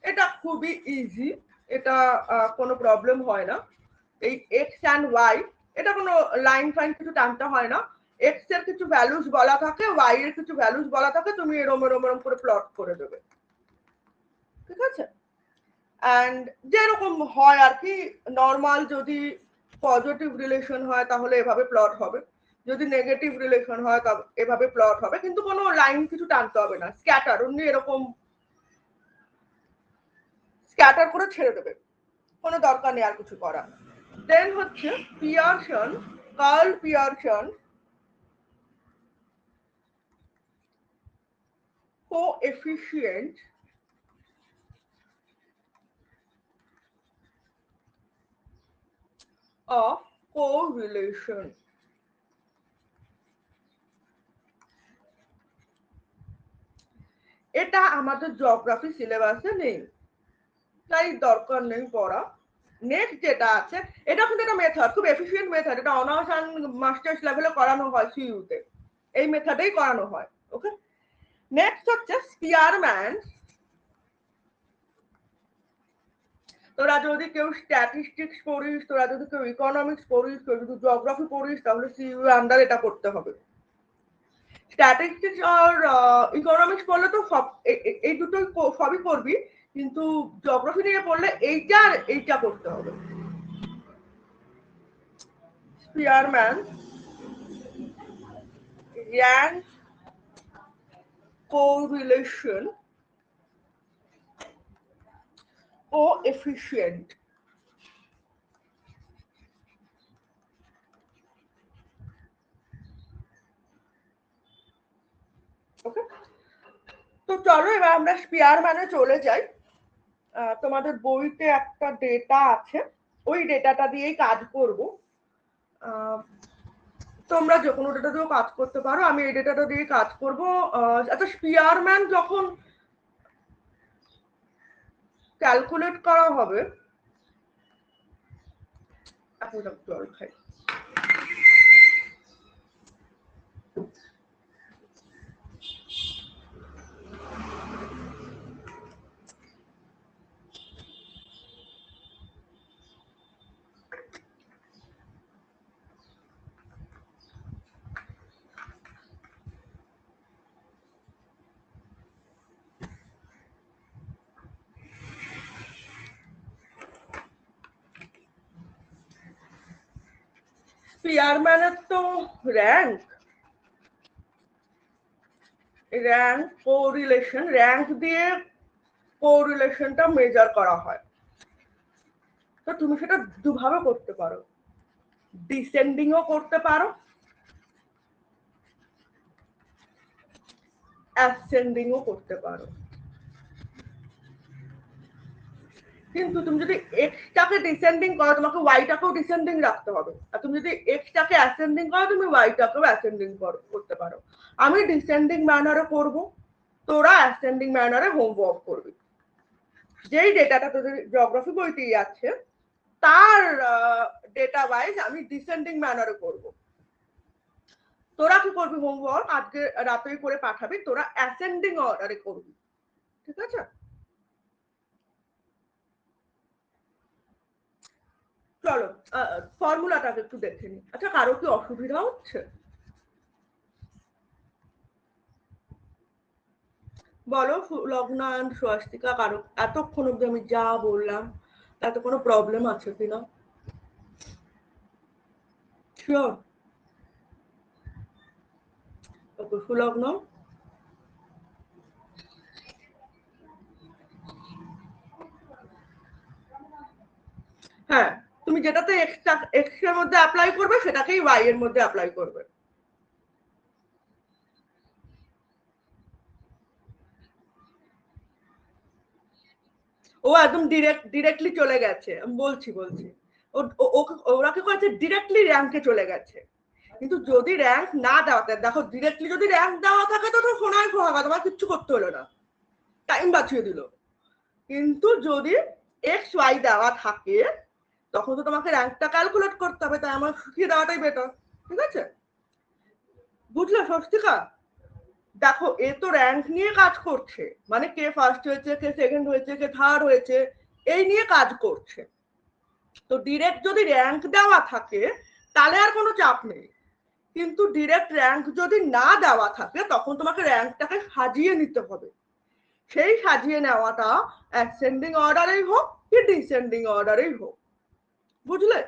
এটা খুবই ইজি, এটা কোনো প্রবলেম হয় না। এই এক্স অ্যান্ড ওয়াই, এটা কোনো লাইন ফাইন কিছু টানতে হয় না। এক্স এর কিছু ভ্যালুস বলা থাকে, ওয়াই এর কিছু ভ্যালুস বলা থাকে, তুমি এরম এরম এরম করে প্লট করে দেবে, ঠিক আছে। অ্যান্ড যেরকম হয় আর কি, নর্মাল যদি পজিটিভ রিলেশন হয় তাহলে এভাবে প্লট হবে, যদি নেগেটিভ রিলেশন হয় তবে এভাবে প্লট হবে, কিন্তু কোনো লাইন কিছু টানতে হবে না। স্ক্যাটার অমনি এরকম স্ক্যাটার করে ছেড়ে দেবে, কোনো দরকার নেই আর কিছু করা। দেন হচ্ছে Pearson, Karl Pearson coefficient of correlation. এটা আমাদের জিওগ্রাফি সিলেবাসে নেই, তাই দরকার নেই পড়া। নেক্সট যেটা আছে, এটা কিন্তু একটা মেথড, খুব এফিশিয়েন্ট মেথড, এটা অনার্স অ্যান্ড মাস্টার্স লেভেলে করানো হয় সিইউতে, এই মেথডেই করানো হয়। ওকে, নেক্সট হচ্ছে স্পিয়ারম্যান। তোরা যদি কেউ স্ট্যাটিস্টিক্স পড়িস, তোরা যদি কেউ ইকোনমিক্স পড়িস, কেউ যদি জিওগ্রাফি পড়িস, তাহলে সিইউ আন্ডার এটা করতে হবে। স্ট্যাটিস্টিক্স আর ইকোনমিক্স পড়লে তো সব এই দুটোই সবই করবি, কিন্তু জিওগ্রাফি নিয়ে পড়লে এইটা আর এইটা করতে হবে। Spearman rank correlation coefficient. Okay, তো চলো এবার আমরা স্পিয়ারম্যানে চলে যাই। তোমাদের বইতে একটা ডেটা আছে, ওই ডেটাটা দিয়েই কাজ করব। তোমরা যে কোনো ডেটা দিয়েও কাজ করতে পারো, আমি এই ডেটাটা দিয়ে কাজ করবো। আচ্ছা, স্পিয়ারম্যান যখন ক্যালকুলেট করা হবে, এখন জল খাই। স্পিয়ারম্যানের তো র্যাঙ্ক কোরিলেশন, র্যাঙ্ক দিয়ে কোরিলেশনটা মেজার করা হয়। তো তুমি সেটা দুভাবে করতে পারো, ডিসেন্ডিংও করতে পারো, অ্যাসেন্ডিংও করতে পারো। কিন্তু তুমি যদি এক্সটাকে ডিসেন্ডিং করো, তোমাকে ওয়াইটাকেও ডিসেন্ডিং রাখতে হবে। আর তুমি যদি এক্সটাকে অ্যাসেন্ডিং করো, তুমি ওয়াইটাকেও অ্যাসেন্ডিং করতে পারো। আমি ডিসেন্ডিং ম্যানারে করব, তোরা অ্যাসেন্ডিং ম্যানারে হোমওয়ার্ক করবি। যেই ডেটাটা তোদের জিওগ্রাফি বইতেই আছে, তার ডেটা ওয়াইজ আমি ডিসেন্ডিং ম্যানারে করব। তোরা কি করবি হোমওয়ার্ক, আজকে রাতেই করে পাঠাবি, তোরা অ্যাসেন্ডিং অর্ডারে করবি, ঠিক আছে। চলো ফর্মুলাটাকে একটু দেখে নি। আচ্ছা, কারো কি অসুবিধা হচ্ছে? বলো লগ্না এন্ড স্বস্তিকা, কারো এতক্ষণ অব্দি আমি যা বললাম তাতে কোনো প্রবলেম আছে কিনা? শিওর? ওকে, সুলগ্ন। হ্যাঁ, তুমি যেটাতে এক্স এর মধ্যে অ্যাপ্লাই করবে সেটাকেই ওয়াই এর মধ্যে অ্যাপ্লাই করবে। ও একদম ডিরেক্টলি চলে গেছে, আমি বলছি। ওরা কি করেছে, ডিরেক্টলি র্যাঙ্কে চলে গেছে। কিন্তু যদি র্যাঙ্ক না দেওয়া থাকে, দেখো ডিরেক্টলি যদি র্যাঙ্ক দেওয়া থাকে তো সোনায় সোহাগা, তোমার কিচ্ছু করতে হলো না, টাইম বাঁচিয়ে দিল। কিন্তু যদি এক্স ওয়াই দেওয়া থাকে তখন তো তোমাকে র্যাঙ্কটা ক্যালকুলেট করতে হবে, তাই আমার শিখিয়ে দেওয়াটাই বেটার। ঠিক আছে, বুঝলে স্বস্তিকা? দেখো এ তো র্যাঙ্ক নিয়ে কাজ করছে, মানে কে ফার্স্ট হয়েছে, কে সেকেন্ড হয়েছে, কে থার্ড হয়েছে, এই নিয়ে কাজ করছে। তো ডিরেক্ট যদি র্যাঙ্ক দেওয়া থাকে তাহলে আর কোনো চাপ নেই। কিন্তু ডিরেক্ট র্যাঙ্ক যদি না দেওয়া থাকে তখন তোমাকে র্যাঙ্কটাকে সাজিয়ে নিতে হবে। সেই সাজিয়ে নেওয়াটা অ্যাসেন্ডিং অর্ডারেই হোক কি ডিসেন্ডিং অর্ডারেই হোক, বুঝলে?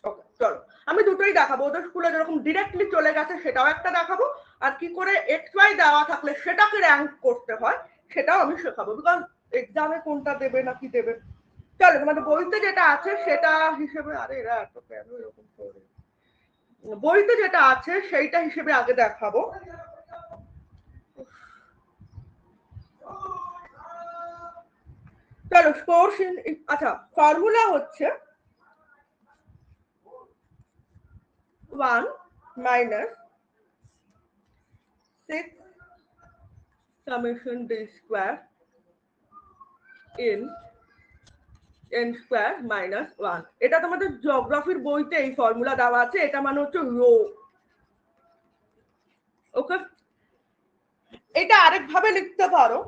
ওকে চলো, আমি দুটোই দেখাবো। ওদের স্কুলে যেরকম ডিরেক্টলি চলে গেছে সেটাও একটা দেখাবো, আর কি করে এক্স ওয়াই দেওয়া থাকলে সেটাকে র্যাঙ্ক করতে হয় সেটাও আমি শেখাবো, বিকজ এক্সামে কোনটা দেবে না কি দেবে। চলো, তোমাদের বইতে যেটা আছে সেটা হিসেবে, আরে এরা এত কেন এরকম করে, বইতে যেটা আছে সেইটা হিসেবে আগে দেখাবো। চলো স্কোরস ইন, আচ্ছা ফর্মুলা হচ্ছে 1 minus 6 summation d square in n square minus 1। এটা তোমাদের জিওগ্রাফির বইতে এই ফর্মুলা দেওয়া আছে, এটা মানে হচ্ছে রো। ওকে, এটা আরেক ভাবে লিখতে পারো,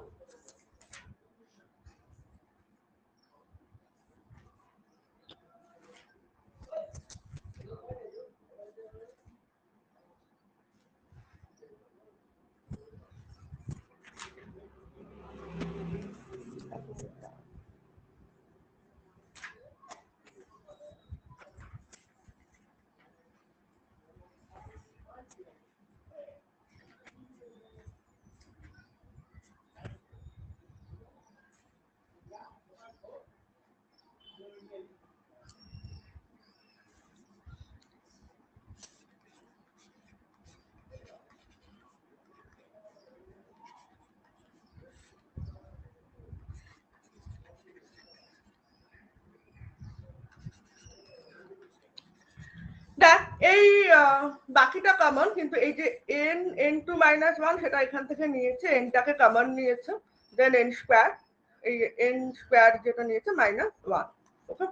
দেখ এই বাকিটা কমন, কিন্তু এই যে N N two minus one সেটা এখান থেকে নিয়েছে, এনটাকে কমন নিয়েছে, দেন এন স্কোয়ার, এই এন স্কোয়ার যেটা নিয়েছে মাইনাস ওয়ান। ওকে,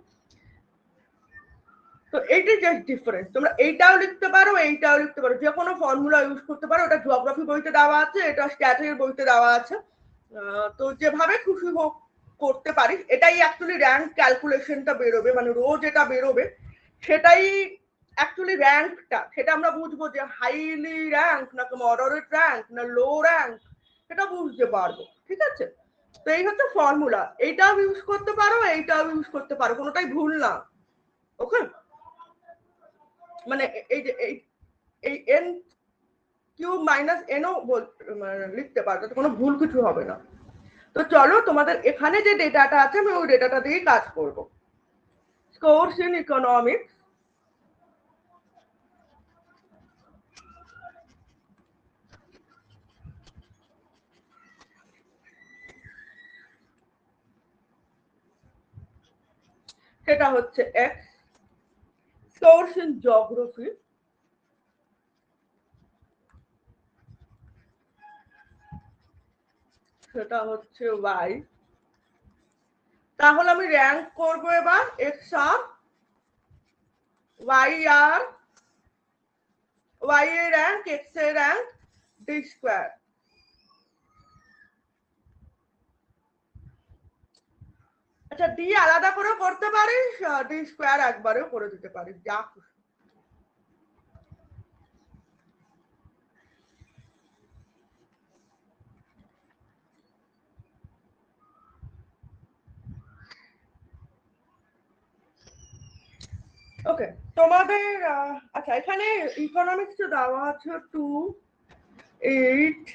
তো এইটাই জাস্ট ডিফারেন্স। তোমরা এইটাও লিখতে পারো, এইটাও লিখতে পারো, যে কোনো ফর্মুলা ইউজ করতে পারো। ওটা জিওগ্রাফি বইতে দেওয়া আছে, এটা স্ট্যাটের বইতে দেওয়া আছে। তো যেভাবে খুশি হোক করতে পারিস। এটাই অ্যাকচুয়ালি র্যাঙ্ক ক্যালকুলেশনটা বেরোবে, মানে রোজ এটা বেরোবে সেটাই অ্যাকচুয়ালি র্যাঙ্কটা, সেটা আমরা বুঝবো যে হাইলি র্যাঙ্ক না মডারেট র্যাঙ্ক না লো র্যাঙ্ক, সেটা বুঝতে পারবো। ঠিক আছে, তো এই হচ্ছে ফর্মুলা, এইটাও ইউজ করতে পারো, এইটাও ইউজ করতে পারো, কোনোটাই ভুল না। ওকে, মানে এই যে এই এন কিউব মাইনাস এনও লিখতে পারো, কোনো ভুল কিছু হবে না। তো চলো, তোমাদের এখানে যে ডেটাটা আছে আমি ওই ডেটাটা দিয়েই কাজ করব। স্কোরস ইন ইকোনমিক্স, সেটা হচ্ছে এক্স। স্কোরস ইন জিওগ্রাফি, সেটা হচ্ছে ওয়াই। তাহলে আমি র্যাঙ্ক করবো এবার এক্স আর ওয়াই, আর ওয়াই এর র্যাঙ্ক, এক্স এর র্যাঙ্ক, ডি স্কোয়ার। আচ্ছা, ডি আলাদা করে করতে পারিস, ডি স্কোয়ার একবারেও করে দিতে পারিস, যা খুশি। ওকে, তোমাদের আচ্ছা এখানে ইকোনমিক্স দেওয়া আছে 2, 8,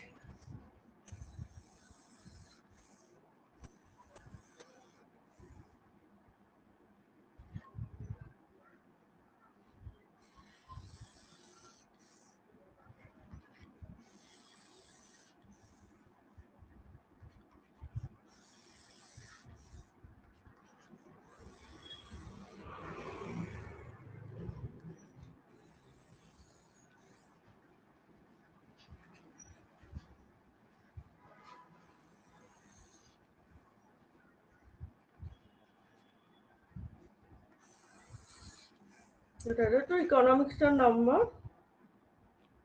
এটা হচ্ছে ইকোনমিক্সের নাম্বার,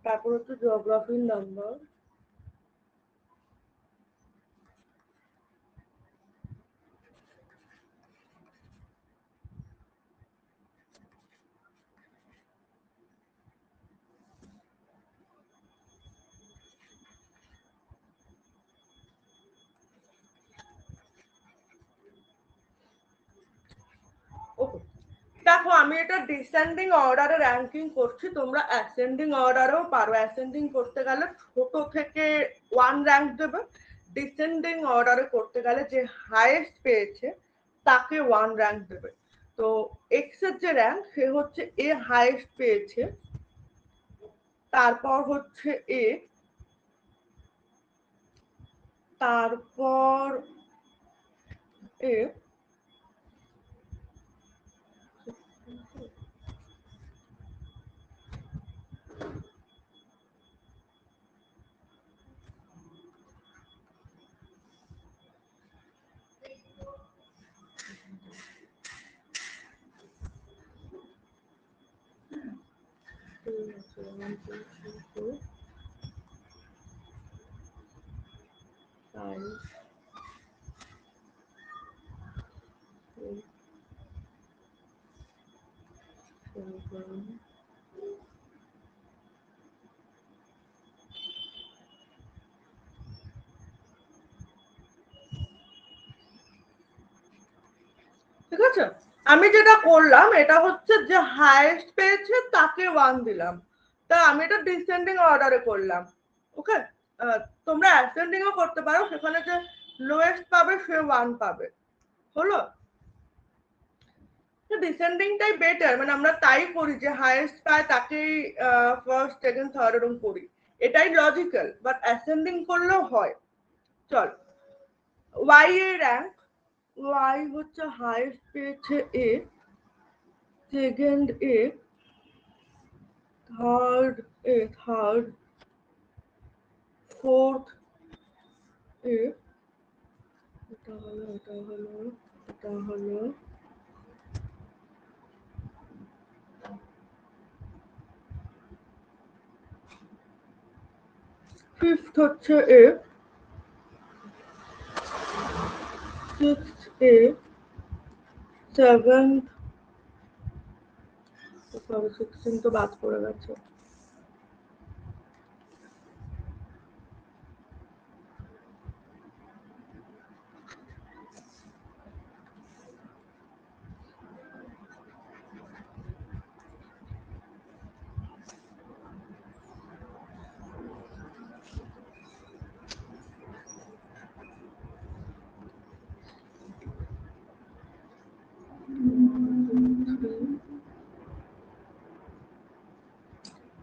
তারপর হচ্ছে জিওগ্রাফির নাম্বার। ওকে, দেখো আমি এটা ডিসেন্ডিং অর্ডারে র্যাঙ্কিং করছি, তোমরা অ্যাসেন্ডিং অর্ডারেও পারো। অ্যাসেন্ডিং করতে গেলে ছোট থেকে 1 র্যাঙ্ক দেবে, ডিসেন্ডিং অর্ডারে করতে গেলে যে হাইয়েস্ট পেয়েছে তাকে 1 র্যাঙ্ক দেবে। তো এক্স এর যে র্যাঙ্ক সে হচ্ছে এ হাইয়েস্ট পেয়েছে, তারপর হচ্ছে এ, তারপর এ, ঠিক আছে। আমি যেটা করলাম এটা হচ্ছে যে হাইয়েস্ট পেয়েছে তাকে 1 দিলাম, তা আমি এটা ডিসেন্ডিং অর্ডারে করলাম। ওকে, তোমরা অ্যাসেন্ডিংও করতে পারো, সেখানে যে লোয়েস্ট পাবে সে 1 পাবে। হলো, ডিসেন্ডিংটাই বেটার, মানে আমরা তাই করি যে হাইয়েস্ট পায় তাকেই ফার্স্ট সেকেন্ড থার্ড এরকম করি, এটাই লজিক্যাল, বাট অ্যাসেন্ডিং করলেও হয়। চল, ওয়াই এর র্যাঙ্ক, ওয়াই হচ্ছে হাইয়েস্ট পেয়েছে এ, সেকেন্ড এ, থার্ড এ, থার্ড, ফোর্থ এ, এটা হলো, এটা হলো, এটা হলো, ফিফথ হচ্ছে এ, সিক্সথ এ, সেভেন্থ, সরি 16 তো বাদ পড়ে গেছে,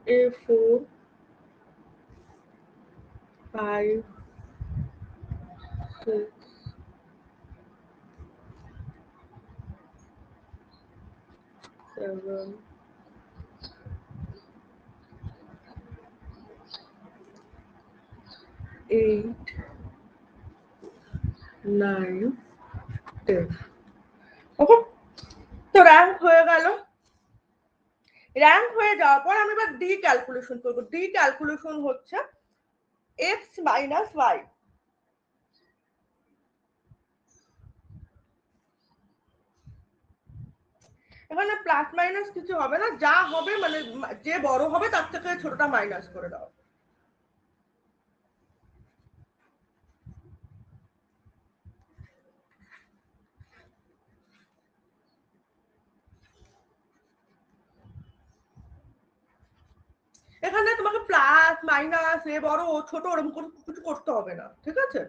A4, 5, 6, 7, 8, 9, 10। ওকে, তো র্যাঙ্ক হয়ে গেল। র্যাঙ্ক হয়ে যাওয়ার পর আমি এবার ডি ক্যালকুলেশন করবো। ডি ক্যালকুলেশন হচ্ছে এক্স মাইনাস ওয়াই। এখানে প্লাস মাইনাস কিছু হবে না, যা হবে মানে যে বড় হবে তার থেকে ছোটটা মাইনাস করে দাও। এখানে তোমাকে প্লাস মাইনাস এ বড় ও ছোট ওরকম কিছু করতে হবে না, ঠিক আছে।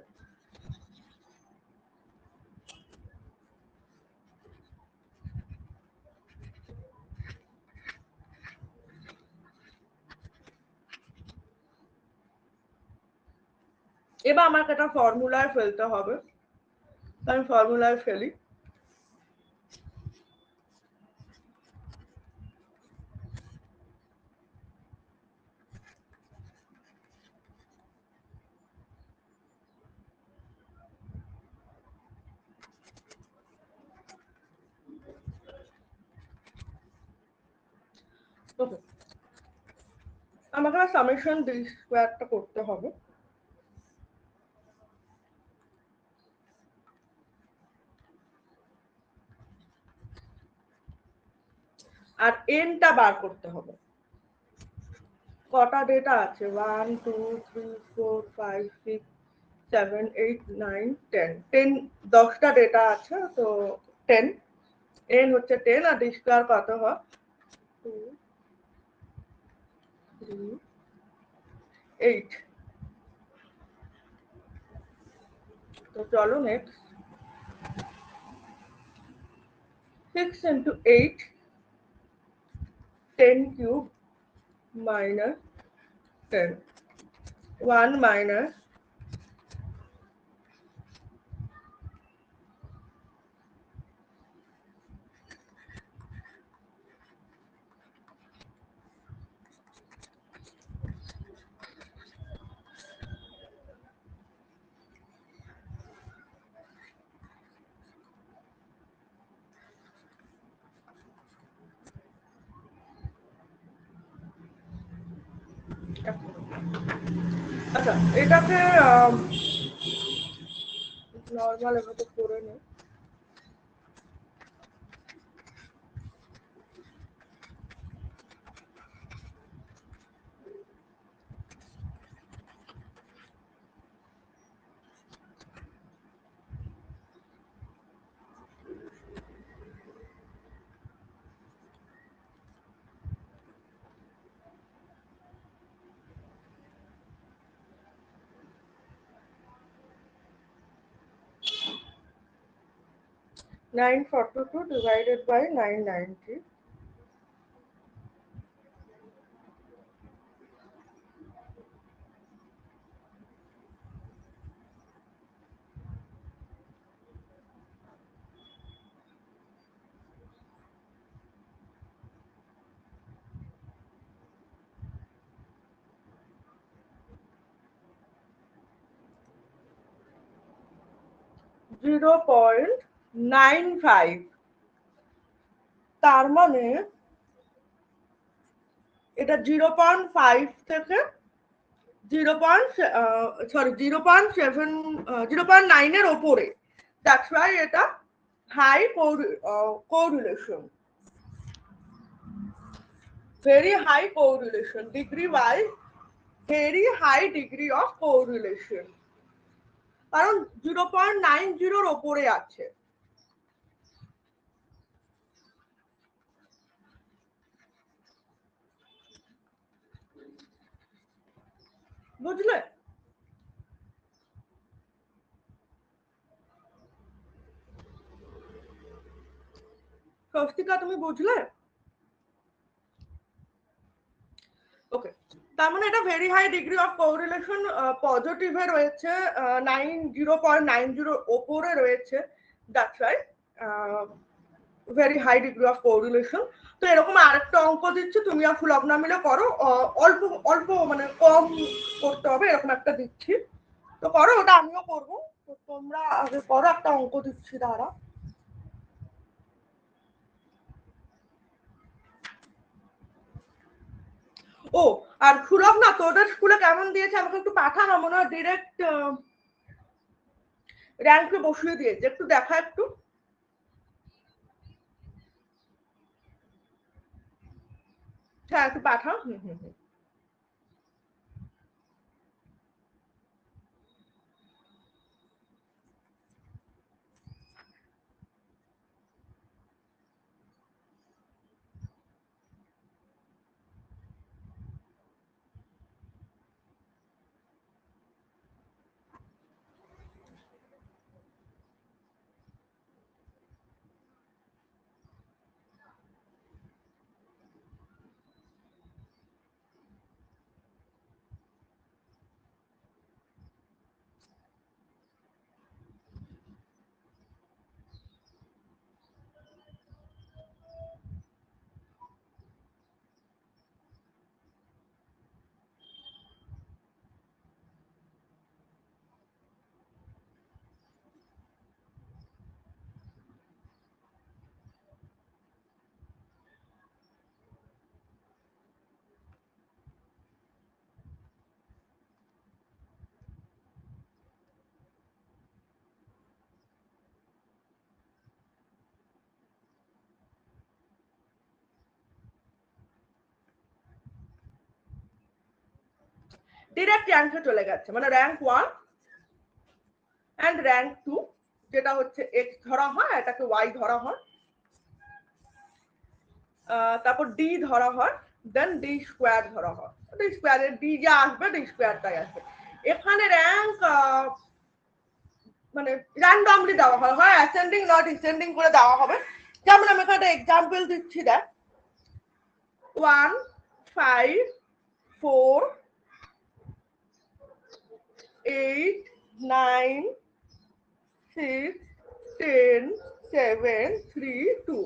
এবার আমাকে একটা ফর্মুলায় ফেলতে হবে, আমি ফর্মুলায় ফেলি। ওকে, আমাকে সামেশন ডি স্কোয়ারটা করতে হবে। আর এনটা বার করতে হবে। কটা ডেটা আছে? 1 2 3 4 5 6 7 8 9 10 10 10টা ডেটা আছে, তো 10 এন হচ্ছে 10 আর ডি স্কোয়ার কত হয়? 2 3 8। তো চলো next, 6 into 8 10 cube minus 10 1 minus আচ্ছা এটাকে নর্মাল এভাবে করে নে। Nine 42 divided by 990. 0.95, তার মানে এটা 0.5 থেকে 0.9 এর ওপরে, দ্যাটস ওয়াই এটা high correlation, very high correlation, degree wise very high degree of correlation, কারণ 0.90 ওপরে আছে। বুঝলে? স্বস্তিকা তুমি বুঝলে? ওকে, তার মানে এটা very high degree of correlation পজিটিভে রয়েছে, 0.90 ওপরে রয়েছে, that's right very high degree of correlation. তো এরকম আরেকটা অঙ্ক দিচ্ছি, তুমি আর ফুলগ্না মিলে করো, অল্প অল্প মানে কম করতে হবে, এরকম একটা দিচ্ছি, তো করো, ওটা আমিও করবো। তো তোমরা আগে করো, একটা অঙ্ক দিচ্ছি দাঁড়া। ও, আর ফুলগ্না তোদের স্কুলে কেমন দিয়েছে আমাকে একটু পাঠা, না মনে হয় ডিরেক্ট র্যাঙ্কে বসিয়ে দিয়েছে, একটু দেখা একটু। হ্যাঁ একটু পাঠা। হুম হুম হুম। ডিরেক্ট র্যাঙ্কে চলে গেছে, মানে র্যাঙ্ক 1 অ্যান্ড র্যাঙ্ক 2 যেটা হচ্ছে এক্স ধরা হয়, এটাকে ওয়াই ধরা হয়, তারপর ডি ধরা হয়, দেন ডি স্কোয়ার ধরা হয়। ডি স্কোয়ারের ডি যা আসবে ডি স্কোয়ারটাই আসবে। এখানে র্যাঙ্ক মানে র্যান্ডমলি দেওয়া হয়, হয় অ্যাসেন্ডিং নট ডিসেন্ডিং করে দেওয়া হবে। যেমন আমি এখানে এক্সাম্পল দিচ্ছি, দেখ 1 5 4 8 9 6 10 7 3 2।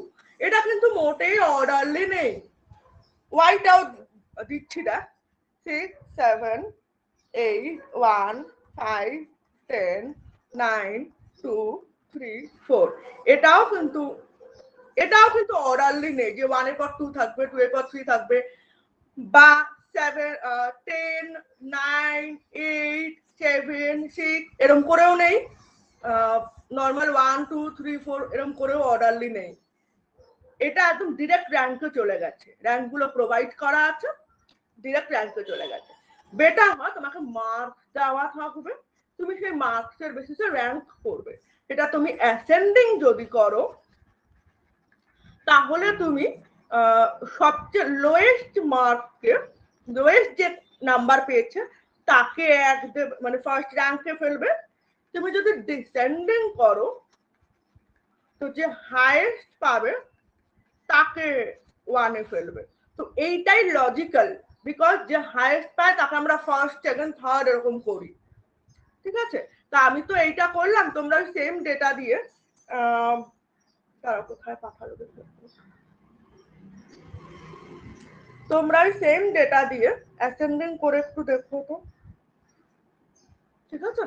এটা কিন্তু মোটেই অর্ডারলি নেই। ওয়াইটাও দিচ্ছি, দেখ 6 7 8 1 5 10 9 2 3 4। এটাও কিন্তু অর্ডারলি নেই যে 1 এর পর 2 থাকবে, 2 এর পর 3 থাকবে, বা 7 10 9 8 7 6 এরকম করেও নেই। নর্মাল 1 2 3 4 এরকম করেও অর্ডারলি নেই। এটা একদম ডিরেক্ট র্যাঙ্কে চলে গেছে, র্যাঙ্ক গুলো প্রোভাইড করা আছে, ডিরেক্ট র্যাঙ্কে চলে গেছে। বেটার হয় তোমাকে মার্কস দেওয়া থাকবে, তুমি সেই মার্কসের বেসিসে র্যাঙ্ক করবে। এটা তুমি অ্যাসেন্ডিং যদি করো তাহলে তুমি সবচেয়ে লোয়েস্ট মার্ককে, লোয়েস্ট যে নাম্বার পেয়েছে তাকে এক দেবে, মানে ফার্স্ট র্যাঙ্কে ফেলবে। তুমি যদি ডিসেন্ডিং করো তো যে হাইয়েস্ট পাবে তাকে 1-এ ফেলবে। তো এইটাই লজিক্যাল, বিকজ যে হাইয়েস্ট পায় তাকে আমরা ফার্স্ট সেকেন্ড থার্ড এরকম করি, ঠিক আছে? তা আমি তো এইটা করলাম, তোমরা সেম ডেটা দিয়ে তারা কোথায় পাঠালো, তোমরা সেম ডেটা দিয়ে অ্যাসেন্ডিং করে একটু দেখো তো, ঠিক আছে?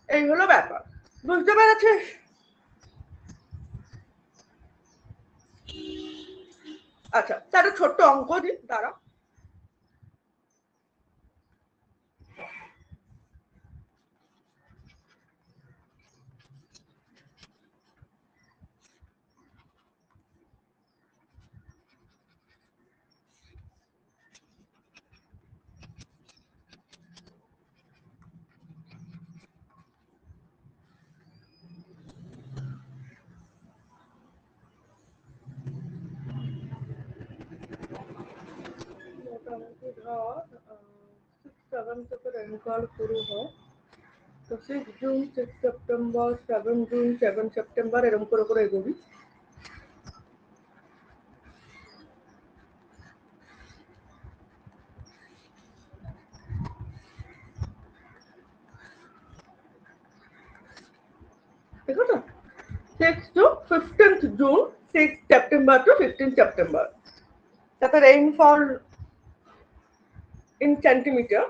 এই হলো ব্যাপার, বুঝতে পেরেছিস? আচ্ছা, তাহলে ছোট্ট অঙ্ক দিই, দাঁড়া। মোটামুটি ধর 6 7 থেকে রেনফল শুরু হয়, তো 6 জুন 6 সেপ্টেম্বর 7 জুন 7 সেপ্টেম্বর এরকম করে করে এগোবি। ঠিক আছে? 6 to 15th June, 6 September to 15th September. তাতে রেইনফল in centimeter,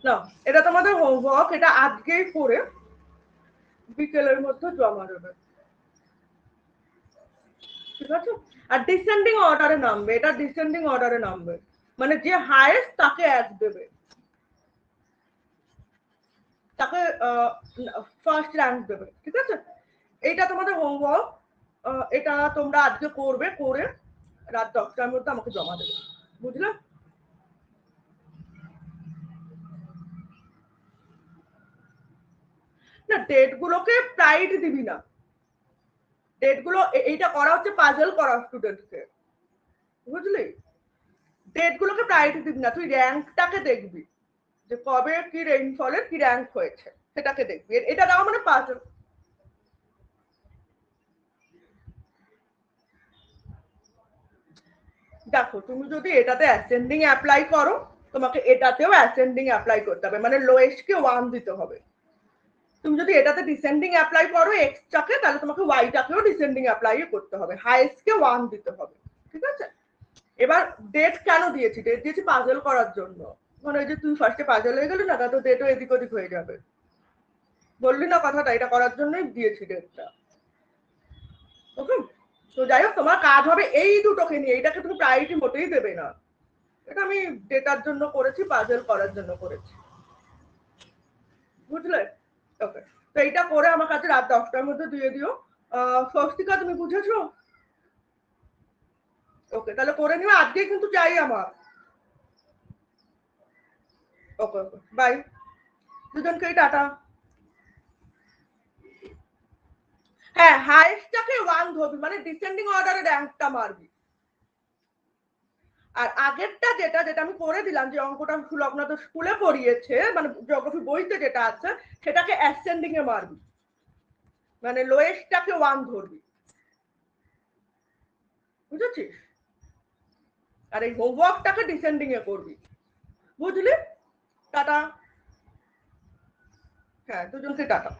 না এটা তোমাদের হোমওয়ার্ক, এটা আজকেই করে বিকেলের মধ্যে জমা দেবে, ঠিক আছে? আর ডিসেন্ডিং অর্ডারে নামবে, এটা ডিসেন্ডিং অর্ডারে নামবে, মানে যে হাইয়েস্ট তাকে 1 দেবে, তাকে ফার্স্ট র্যাঙ্ক দেবে, ঠিক আছে? এইটা তোমাদের হোমওয়ার্ক, এটা তোমরা আজকে করবে, করে রাত 10টার মধ্যে আমাকে জমা দেবে, বুঝলে? না ডেট গুলোকে প্রাইড দিবি না, ডেট গুলো এইটা করা হচ্ছে পাজল করা স্টুডেন্টকে, বুঝলি? ডেট গুলোকে প্রায়োরিটি দিবি না, তুই র্যাঙ্কটাকে দেখবি যে কবে কি রেইনফলের কি র্যাঙ্ক হয়েছে সেটাকে দেখবি, এটা দেওয়া মানে পাজল। দেখো তুমি যদি এটাতে অ্যাসেন্ডিং অ্যাপ্লাই করো, তোমাকে এটাতেও অ্যাসেন্ডিং অ্যাপ্লাই করতে হবে, মানে লোয়েস্টকে 1 দিতে হবে। তুমি যদি এটাতে ডিসেন্ডিং অ্যাপ্লাই করো এক্সটাকে, তাহলে তোমাকে ওয়াইটাকেও ডিসেন্ডিং অ্যাপ্লাই করতে হবে, হাইয়েস্টকে 1 দিতে হবে, ঠিক আছে? এবার ডেট কেন দিয়েছি? ডেট দিয়েছি পাজল করার জন্য, মানে ওই যে তুই ফার্স্টে পাজল হয়ে গেলি না, তা তো ডেটও এদিক ওদিক হয়ে যাবে। বললি না কথাটা, এটা করার জন্যই দিয়েছি ডেটটা। ওকে, তো যাই হোক তোমার কাজ হবে এই দুটোকে নিয়ে, এটাকে তুমি প্রায়োরিটি মোটেই দেবে না। এটা আমি ডেটার জন্য করেছি, পাজল করার জন্য করেছি, বুঝলে? ওকে, তো এইটা করে আমার কাছে রাত 10টার মধ্যে দিয়ে দিও। স্বস্তিকা তুমি বুঝেছো? ওকে, তাহলে করে নিও, আজকে কিন্তু চাই আমার। ওকে ওকে, বাই, দুজনকেই টাটা। হ্যাঁ, হাইয়েস্টটাকে 1 ধরবি, মানে ডিসেন্ডিং অর্ডারে র্যাঙ্কটা মারবি। আর আগেরটা যেটা যেটা আমি করে দিলাম, যে অঙ্কটা আপনাদের স্কুলে পড়িয়েছে, মানে জিওগ্রাফি বইতে যেটা আছে, সেটাকে অ্যাসেন্ডিং এ মারবি, মানে লোয়েস্টটাকে 1 ধরবি, বুঝেছিস? আর এই হোমওয়ার্কটাকে ডিসেন্ডিং এ করবি, বুঝলি? টাটা। হ্যাঁ, দুজনকে টাটা।